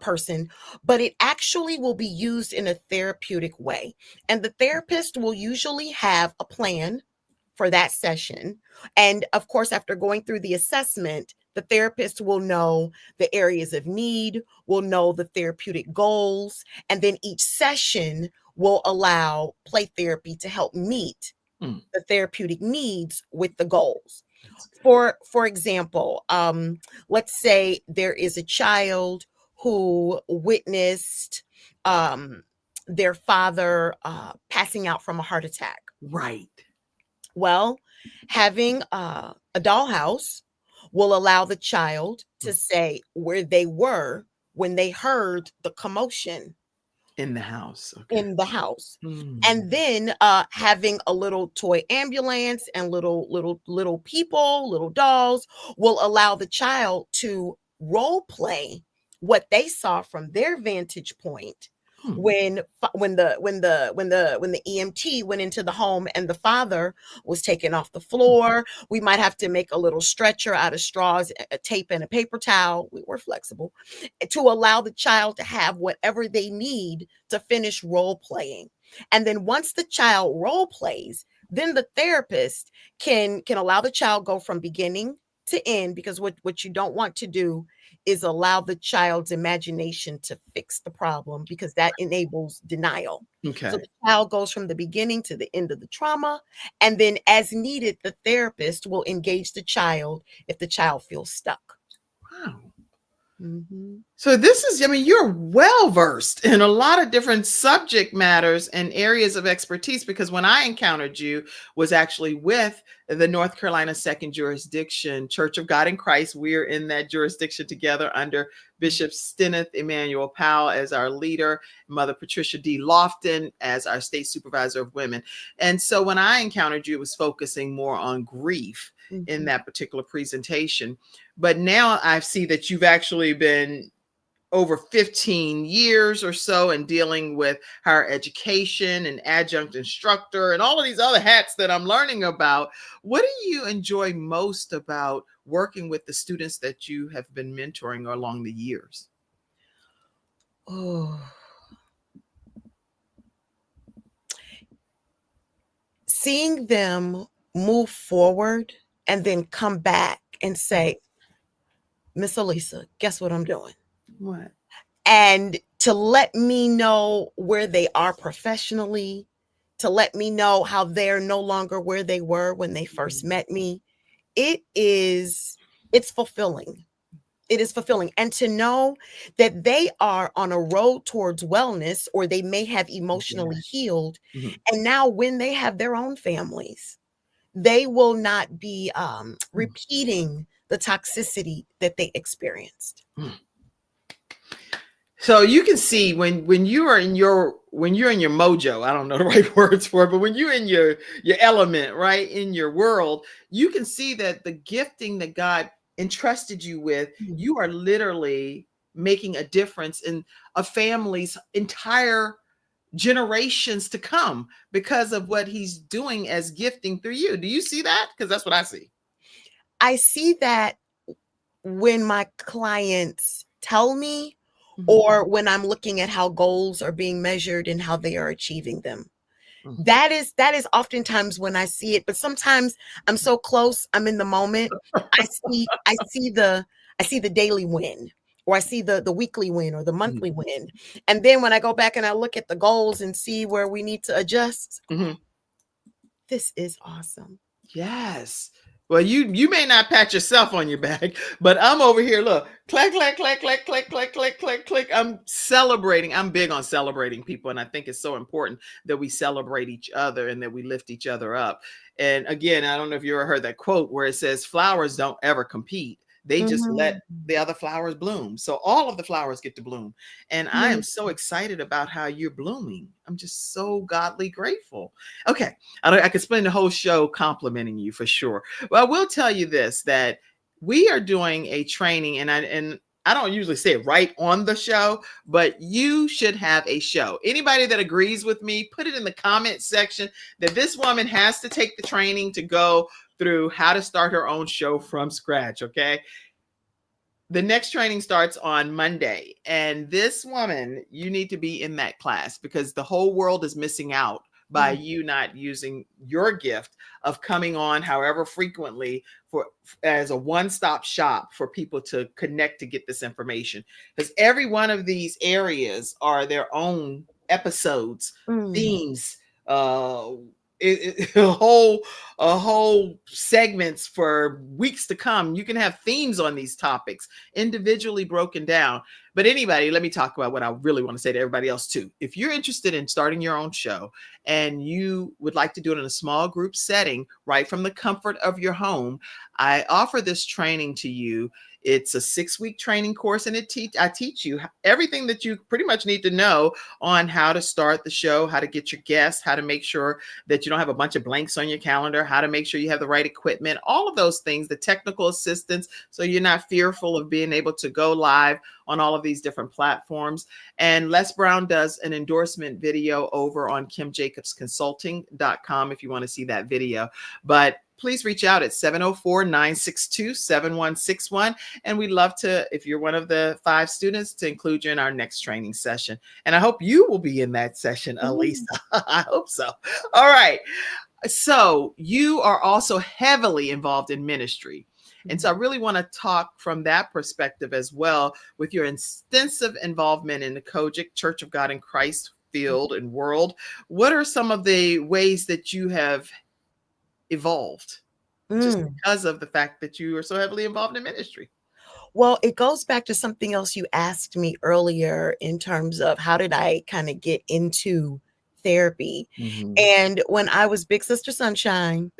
person, but it actually will be used in a therapeutic way. And the therapist will usually have a plan for that session. And of course, after going through the assessment, the therapist will know the areas of need, will know the therapeutic goals, and then each session will allow play therapy to help meet the therapeutic needs with the goals. For example, let's say there is a child who witnessed their father passing out from a heart attack. Right. Well, having a dollhouse will allow the child to say where they were when they heard the commotion in the house. In the house. And then having a little toy ambulance and little people, little dolls will allow the child to role play what they saw from their vantage point when the EMT went into the home and the father was taken off the floor. We might have to make a little stretcher out of straws, a tape, and a paper towel. We were flexible to allow the child to have whatever they need to finish role playing. And then once the child role plays, then the therapist can allow the child go from beginning to end, because what you don't want to do is allow the child's imagination to fix the problem, because that enables denial. Okay. So the child goes from the beginning to the end of the trauma, and then as needed, the therapist will engage the child if the child feels stuck. Wow. So this is, you're well versed in a lot of different subject matters and areas of expertise, because when I encountered you was actually with the North Carolina Second Jurisdiction Church of God in Christ. We're in that jurisdiction together under Bishop Stenneth Emmanuel Powell as our leader, Mother Patricia D. Lofton as our state supervisor of women. And so when I encountered you, it was focusing more on grief in that particular presentation. But now I see that you've actually been over 15 years or so in dealing with higher education and adjunct instructor and all of these other hats that I'm learning about. What do you enjoy most about working with the students that you have been mentoring along the years? Oh, seeing them move forward and then come back and say, Miss Alisa, guess what I'm doing? What? And to let me know where they are professionally, to let me know how they're no longer where they were when they first met me. It's fulfilling. It is fulfilling. And to know that they are on a road towards wellness, or they may have emotionally healed. And now when they have their own families, they will not be repeating the toxicity that they experienced. So you can see when you're in your mojo, I don't know the right words for it, but when you're in your element, right, in your world, you can see that the gifting that God entrusted you with, you are literally making a difference in a family's entire generations to come because of what he's doing as gifting through you. Do you see that? Because that's what I see. I see that when my clients tell me, or when I'm looking at how goals are being measured and how they are achieving them. That is oftentimes when I see it, but sometimes I'm so close, I'm in the moment. I see the daily win, or I see the weekly win or the monthly win. And then when I go back and I look at the goals and see where we need to adjust, this is awesome. Yes. Well, you may not pat yourself on your back, but I'm over here. Look, clack, clack, clack, clack, clack, clack, clack, clack, clack. I'm celebrating. I'm big on celebrating people. And I think it's so important that we celebrate each other and that we lift each other up. And again, I don't know if you ever heard that quote where it says flowers don't ever compete. They just let the other flowers bloom. So all of the flowers get to bloom. And I am so excited about how you're blooming. I'm just so godly grateful. Okay. I could spend the whole show complimenting you for sure. Well, I will tell you this, that we are doing a training, and I don't usually say it right on the show, but you should have a show. Anybody that agrees with me, put it in the comment section that this woman has to take the training to go through how to start her own show from scratch. Okay. The next training starts on Monday, and this woman, you need to be in that class because the whole world is missing out by you not using your gift of coming on however frequently as a one-stop shop for people to connect to get this information. Because every one of these areas are their own episodes, themes, a whole segments for weeks to come. You can have themes on these topics individually broken down. But anybody, let me talk about what I really want to say to everybody else too. If you're interested in starting your own show and you would like to do it in a small group setting, right from the comfort of your home, I offer this training to you. It's a 6-week training course, and I teach you everything that you pretty much need to know on how to start the show, how to get your guests, how to make sure that you don't have a bunch of blanks on your calendar, how to make sure you have the right equipment, all of those things, the technical assistance, so you're not fearful of being able to go live on all of these different platforms. And Les Brown does an endorsement video over on kimjacobsconsulting.com if you want to see that video. But please reach out at 704-962-7161. And we'd love to, if you're one of the 5 students, to include you in our next training session. And I hope you will be in that session, Alisa. I hope so. All right. So you are also heavily involved in ministry. And so I really want to talk from that perspective as well, with your extensive involvement in the Kojic Church of God in Christ field and world. What are some of the ways that you have evolved just because of the fact that you are so heavily involved in ministry? Well, it goes back to something else you asked me earlier in terms of how did I kind of get into therapy. And when I was Big Sister Sunshine,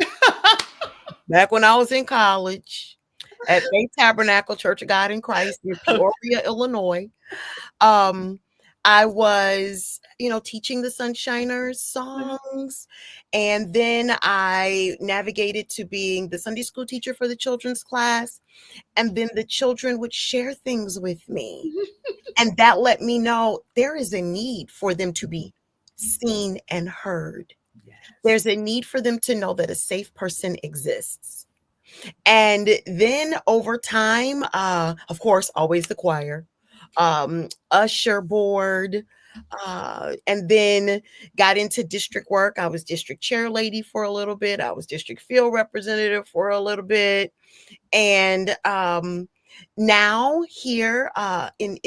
back when I was in college at Faith Tabernacle Church of God in Christ in Peoria, Illinois. I was, teaching the Sunshiners songs. And then I navigated to being the Sunday school teacher for the children's class. And then the children would share things with me. And that let me know there is a need for them to be seen and heard. Yes. There's a need for them to know that a safe person exists. And then over time, of course, always the choir, usher board, and then got into district work. I was district chair lady for a little bit. I was district field representative for a little bit. And now here in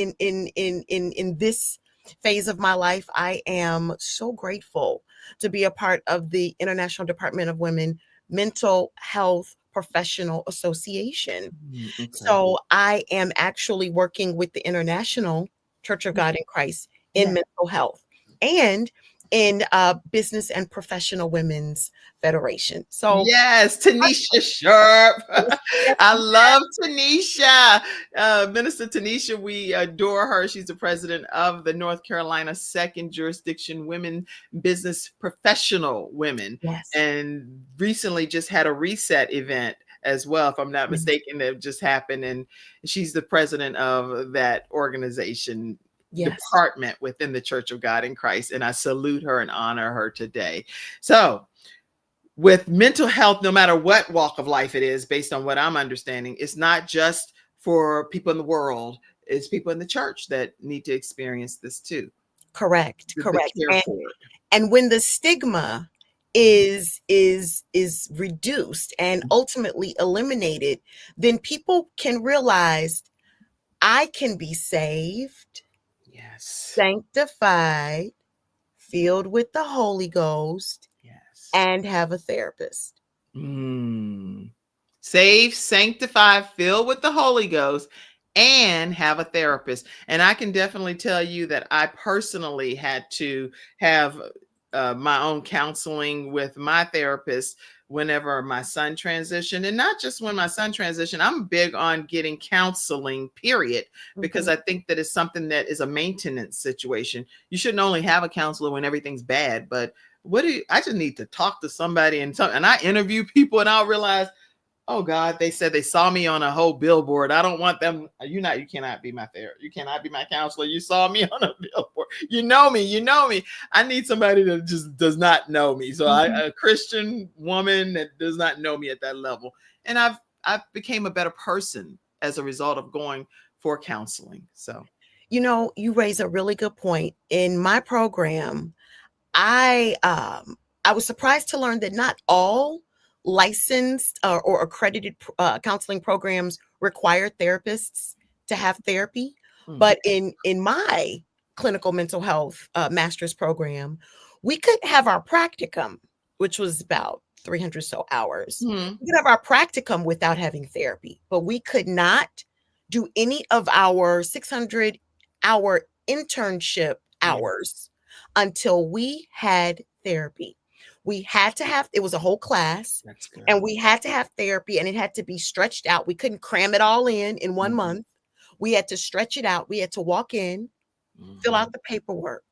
this phase of my life, I am so grateful to be a part of the International Department of Women Mental Health Professional Association. Okay. So I am actually working with the International Church of God in Christ in mental health and in Business and Professional Women's Federation. So yes, Tanisha Sharp. I love Tanisha. Minister Tanisha, we adore her. She's the president of the North Carolina Second Jurisdiction Women Business Professional Women. Yes. And recently just had a reset event as well, if I'm not mistaken, that just happened. And she's the president of that organization. Yes. Department within the Church of God in Christ. And I salute her and honor her today. So with mental health, no matter what walk of life it is, based on what I'm understanding, it's not just for people in the world, it's people in the church that need to experience this too. Correct. And when the stigma is reduced and ultimately eliminated, then people can realize I can be saved, sanctified, filled with the Holy Ghost, and have a therapist. Saved, sanctified, filled with the Holy Ghost, and have a therapist. And I can definitely tell you that I personally had to have my own counseling with my therapist whenever my son transitioned. And not just when my son transitioned, I'm big on getting counseling, period, because I think that it's something that is a maintenance situation. You shouldn't only have a counselor when everything's bad, but I just need to talk to somebody and I interview people and I'll realize, oh God, they said they saw me on a whole billboard. I don't want them. You cannot be my therapist. You cannot be my counselor. You saw me on a billboard. You know me. I need somebody that just does not know me. So a Christian woman that does not know me at that level. And I've became a better person as a result of going for counseling. So, you raise a really good point. In my program, I was surprised to learn that not all licensed or accredited counseling programs require therapists to have therapy. But in my clinical mental health master's program, we could have our practicum, which was about 300 so hours. We could have our practicum without having therapy, but we could not do any of our 600-hour internship hours until we had therapy. We had to have, it was a whole class, and we had to have therapy, and it had to be stretched out. We couldn't cram it all in 1 month. We had to stretch it out. We had to walk in, fill out the paperwork.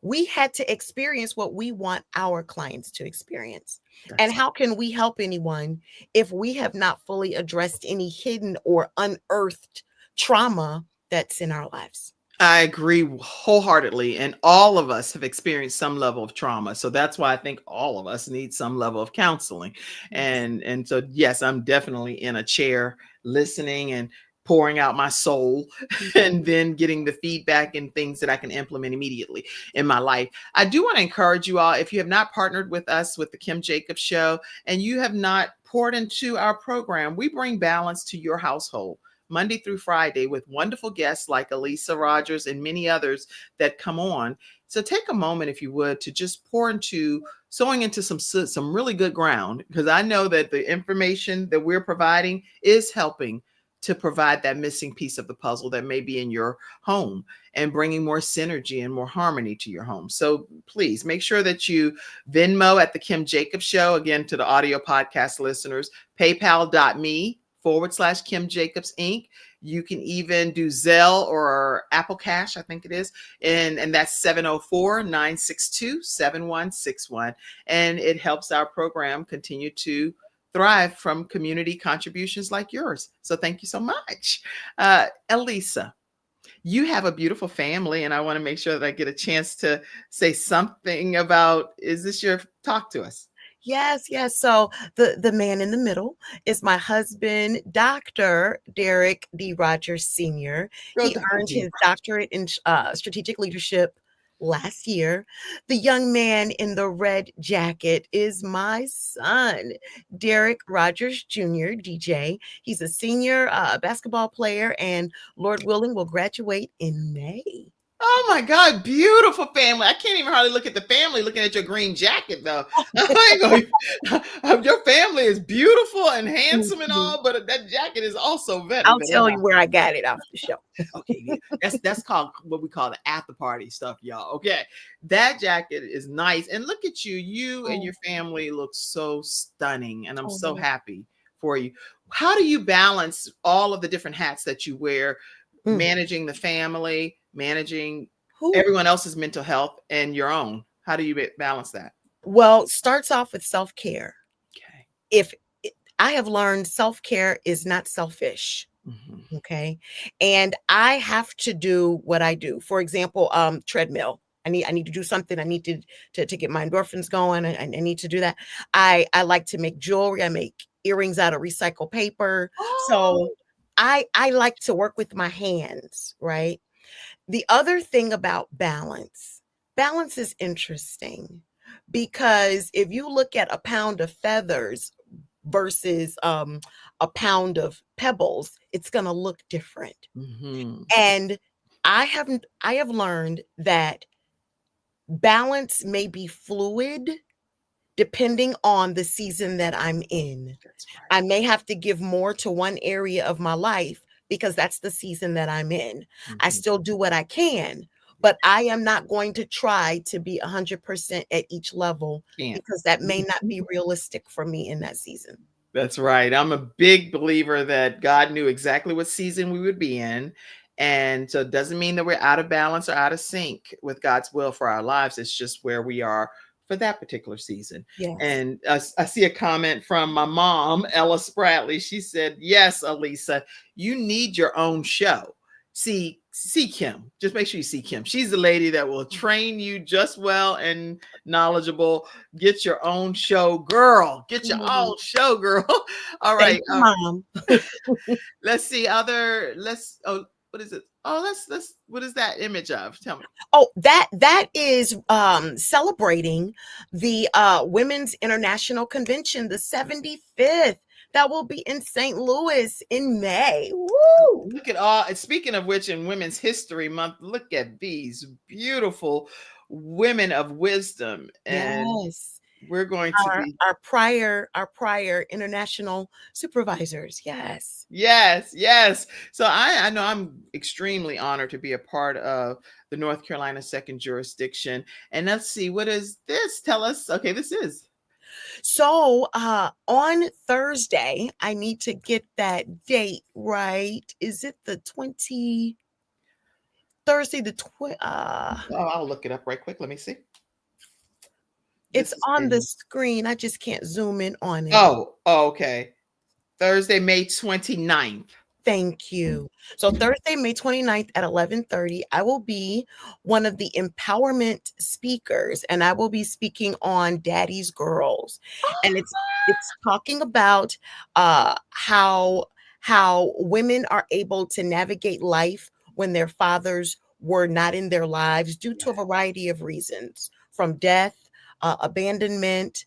We had to experience what we want our clients to experience. And how can we help anyone if we have not fully addressed any hidden or unearthed trauma that's in our lives? I agree wholeheartedly. And all of us have experienced some level of trauma. So that's why I think all of us need some level of counseling. And so, yes, I'm definitely in a chair listening and pouring out my soul and then getting the feedback and things that I can implement immediately in my life. I do want to encourage you all, if you have not partnered with us with the Kim Jacobs Show and you have not poured into our program, we bring balance to your household Monday through Friday with wonderful guests like Alisa, Rodgers, and many others that come on. So take a moment, if you would, to just sowing into some really good ground, because I know that the information that we're providing is helping to provide that missing piece of the puzzle that may be in your home and bringing more synergy and more harmony to your home. So please make sure that you Venmo at the Kim Jacobs Show. Again, to the audio podcast listeners, paypal.me/Kim Jacobs Inc. You can even do Zelle or Apple Cash, I think it is. And that's 704-962-7161. And it helps our program continue to thrive from community contributions like yours. So thank you so much. Alisa, you have a beautiful family, and I want to make sure that I get a chance to say something about, is this your talk to us? Yes, yes. So the man in the middle is my husband, Dr. Derrick D. Rodgers Sr. He earned his doctorate in strategic leadership last year. The young man in the red jacket is my son, Derrick Rodgers Jr., DJ. He's a senior basketball player, and Lord willing, will graduate in May. Oh my God, beautiful family. I can't even hardly look at the family looking at your green jacket, though. Your family is beautiful and handsome and all, but that jacket is also very. I'll tell you where I got it off the show. Okay, that's called what we call the after party stuff, y'all. Okay, that jacket is nice. And look at you. You and your family look so stunning, and I'm so happy for you. How do you balance all of the different hats that you wear, managing the family, managing everyone else's mental health and your own? How do you balance that? Well, starts off with self-care. Okay. If I have learned self-care is not selfish. Mm-hmm. Okay. And I have to do what I do. For example, treadmill. I need to do something. I need to get my endorphins going. I need to do that. I like to make jewelry. I make earrings out of recycled paper. So I like to work with my hands, right? The other thing about balance is interesting, because if you look at a pound of feathers versus a pound of pebbles, it's going to look different. Mm-hmm. And I have learned that balance may be fluid depending on the season that I'm in. That's right. I may have to give more to one area of my life because that's the season that I'm in. Mm-hmm. I still do what I can, but I am not going to try to be 100% at each level because that may not be realistic for me in that season. That's right. I'm a big believer that God knew exactly what season we would be in. And so it doesn't mean that we're out of balance or out of sync with God's will for our lives. It's just where we are for that particular season. Yes. And I see a comment from my mom, Ella Spratley. She said, yes, Alisa, you need your own show. See Kim. Just make sure you see Kim. She's the lady that will train you just well and knowledgeable. Get your own show, girl. Get your own show, girl. All right. Thank you, Mom. Let's see. What is it? Oh, what is that image of? Tell me. Oh, that is celebrating the Women's International Convention, the 75th. That will be in St. Louis in May. Woo! Look at all. And speaking of which, in Women's History Month, look at these beautiful women of wisdom. And yes. We're going to be our prior international supervisors. Yes. Yes. So I know I'm extremely honored to be a part of the North Carolina Second Jurisdiction. And let's see, what is this? Tell us. Okay, this is. So on Thursday, I need to get that date right. Is it the 20? Thursday the 20? I'll look it up right quick. Let me see. It's on the screen. I just can't zoom in on it. Oh, okay. Thursday, May 29th. Thank you. So Thursday, May 29th at 11:30, I will be one of the empowerment speakers, and I will be speaking on Daddy's Girls. And it's talking about how women are able to navigate life when their fathers were not in their lives due to a variety of reasons, from death, abandonment,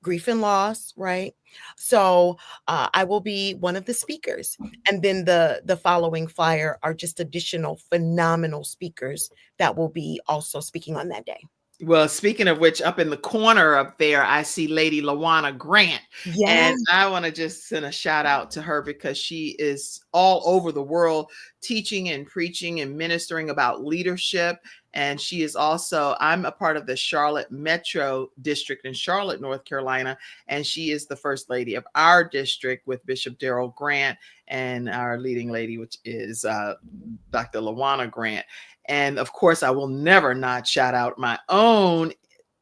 grief and loss, right? So I will be one of the speakers. And then the following flyer are just additional phenomenal speakers that will be also speaking on that day. Well, speaking of which, up in the corner up there, I see Lady Lawana Grant. Yeah. And I want to just send a shout out to her because she is all over the world teaching and preaching and ministering about leadership. And she is also, I'm a part of the Charlotte Metro District in Charlotte, North Carolina. And she is the first lady of our district with Bishop Darrell Grant and our leading lady, which is Dr. Lawana Grant. And of course, I will never not shout out my own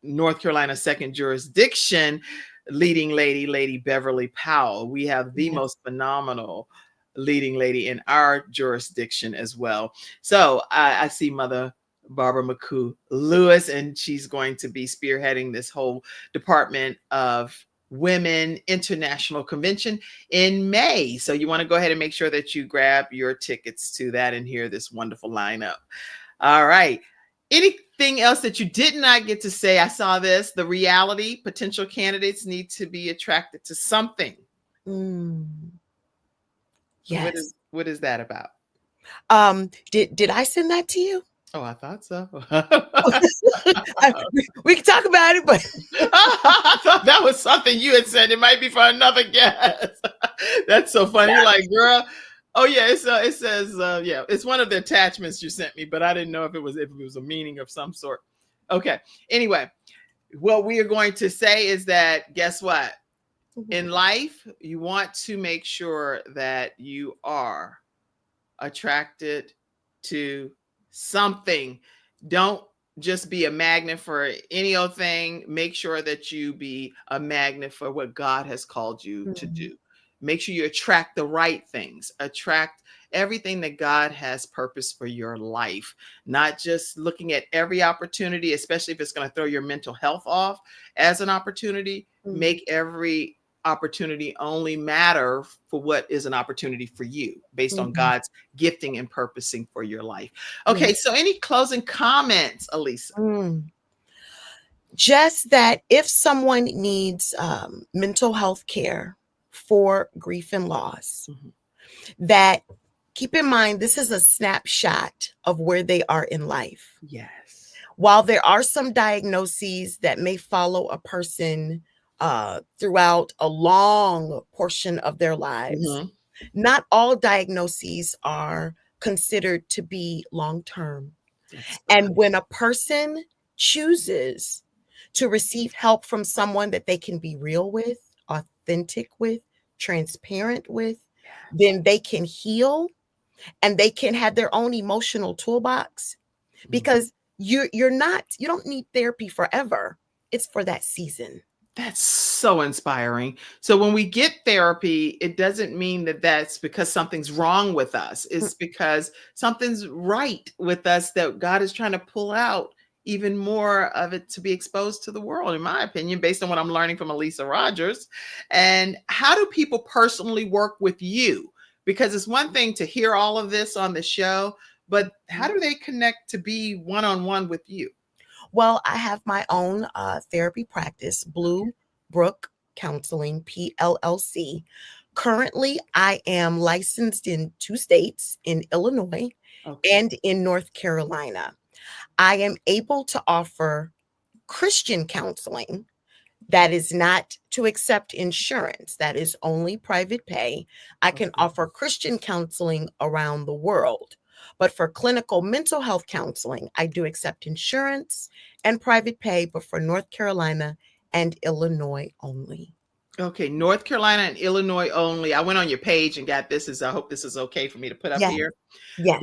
North Carolina second jurisdiction leading lady, Lady Beverly Powell. We have the most phenomenal leading lady in our jurisdiction as well. So I see Mother Barbara McCoo Lewis, and she's going to be spearheading this whole Department of Women International Convention in May. So you want to go ahead and make sure that you grab your tickets to that and hear this wonderful lineup. All right. Anything else that you did not get to say? I saw this. The reality, potential candidates need to be attracted to something. Yes. What is that about? Did I send that to you? Oh, I thought so. We can talk about it, but I thought that was something you had said. It might be for another guest. That's so funny. You're like, girl. Oh yeah, it says yeah, it's one of the attachments you sent me, but I didn't know if it was a meaning of some sort. Okay. Anyway, what we are going to say is that guess what? In life, you want to make sure that you are attracted to something. Don't just be a magnet for any old thing. Make sure that you be a magnet for what God has called you to do. Make sure you attract the right things, attract everything that God has purpose for your life, not just looking at every opportunity, especially if it's going to throw your mental health off as an opportunity. Make every opportunity only matter for what is an opportunity for you based on God's gifting and purposing for your life. Okay. So any closing comments, Alisa? Just that if someone needs mental health care for grief and loss, that keep in mind, this is a snapshot of where they are in life. Yes. While there are some diagnoses that may follow a person throughout a long portion of their lives, not all diagnoses are considered to be long-term. And when a person chooses to receive help from someone that they can be real with, authentic with, transparent with, then they can heal and they can have their own emotional toolbox, because you don't need therapy forever. It's for that season. That's so inspiring. So when we get therapy, it doesn't mean that that's because something's wrong with us. It's because something's right with us that God is trying to pull out even more of it to be exposed to the world, in my opinion, based on what I'm learning from Alisa Rodgers. And how do people personally work with you? Because it's one thing to hear all of this on the show, but how do they connect to be one-on-one with you? Well, I have my own therapy practice, Blue Brook Counseling, PLLC. Currently, I am licensed in 2 states, in Illinois and in North Carolina. I am able to offer Christian counseling that is not to accept insurance. That is only private pay. I can offer Christian counseling around the world. But for clinical mental health counseling, I do accept insurance and private pay, but for North Carolina and Illinois only. Okay, North Carolina and Illinois only. I went on your page and got this. I hope this is okay for me to put up here. Yes.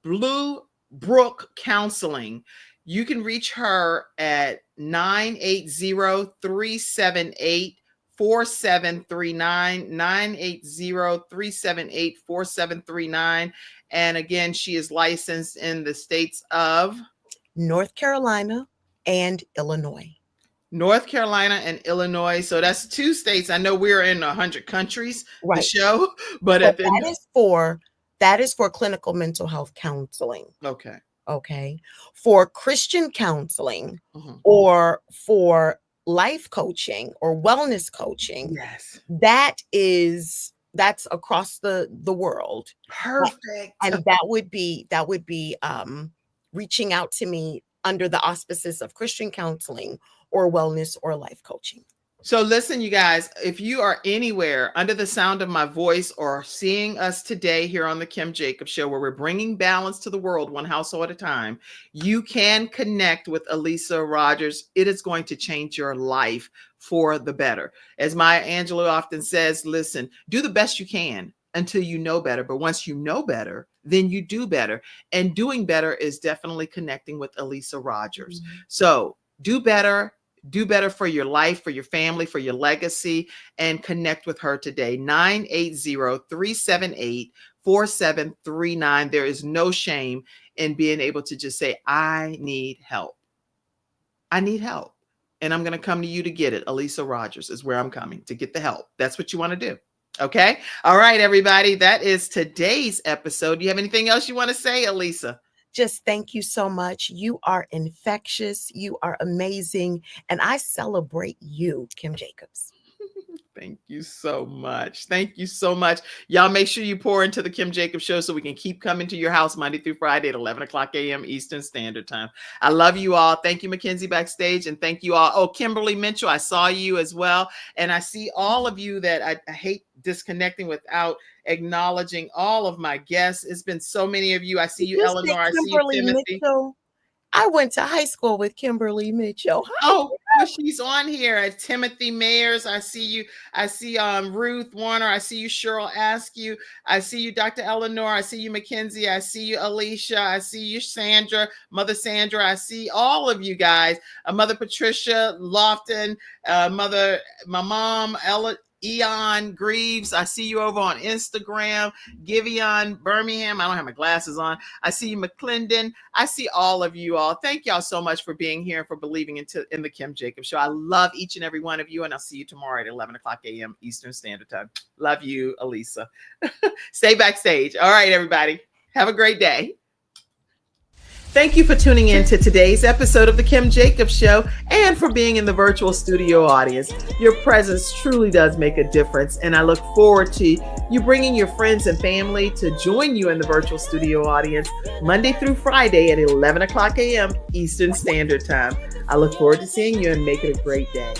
Blue Brook Counseling. You can reach her at 980-378-4739, 980-378-4739. And again, she is licensed in the states of North Carolina and Illinois. North Carolina and Illinois. So that's 2 states. I know we're in 100 countries, the show, but that is for clinical mental health counseling. Okay. For Christian counseling or for life coaching or wellness coaching, that's across the world. Perfect. And that would be reaching out to me under the auspices of Christian counseling or wellness or life coaching. So listen, you guys, if you are anywhere under the sound of my voice or seeing us today here on the Kim Jacobs Show, where we're bringing balance to the world one household at a time, you can connect with Alisa Rodgers. It is going to change your life for the better. As Maya Angelou often says, listen, do the best you can until you know better. But once you know better, then you do better. And doing better is definitely connecting with Alisa Rodgers. Mm-hmm. So do better. Do better for your life, for your family, for your legacy, and connect with her today. 980-378-4739. There is no shame in being able to just say, I need help. I need help. And I'm going to come to you to get it. Alisa Rodgers is where I'm coming to get the help. That's what you want to do. Okay. All right, everybody. That is today's episode. Do you have anything else you want to say, Alisa? Just thank you so much. You are infectious. You are amazing. And I celebrate you, Kim Jacobs. Thank you so much. Thank you so much. Y'all make sure you pour into the Kim Jacobs Show so we can keep coming to your house Monday through Friday at 11 o'clock a.m. Eastern Standard Time. I love you all. Thank you, Mackenzie backstage. And thank you all. Oh, Kimberly Mitchell, I saw you as well. And I see all of you that I hate disconnecting without acknowledging all of my guests. It's been so many of you. I see you, Eleanor. I see you, Timothy. Mitchell. I went to high school with Kimberly Mitchell. Oh, well, she's on here. Timothy Mayers. I see you. I see Ruth Warner. I see you, Cheryl Askew. I see you, Dr. Eleanor. I see you, Mackenzie. I see you, Alicia. I see you, Sandra, Mother Sandra. I see all of you guys. Mother Patricia Lofton, my mom, Eon Greaves. I see you over on Instagram. Giveon Birmingham. I don't have my glasses on. I see you, McClendon. I see all of you all. Thank y'all so much for being here and for believing in the Kim Jacobs Show. I love each and every one of you, and I'll see you tomorrow at 11 o'clock a.m. Eastern Standard Time. Love you, Alisa. Stay backstage. All right, everybody. Have a great day. Thank you for tuning in to today's episode of the Kim Jacobs Show and for being in the virtual studio audience. Your presence truly does make a difference, and I look forward to you bringing your friends and family to join you in the virtual studio audience Monday through Friday at 11 o'clock a.m. Eastern Standard Time. I look forward to seeing you and make it a great day.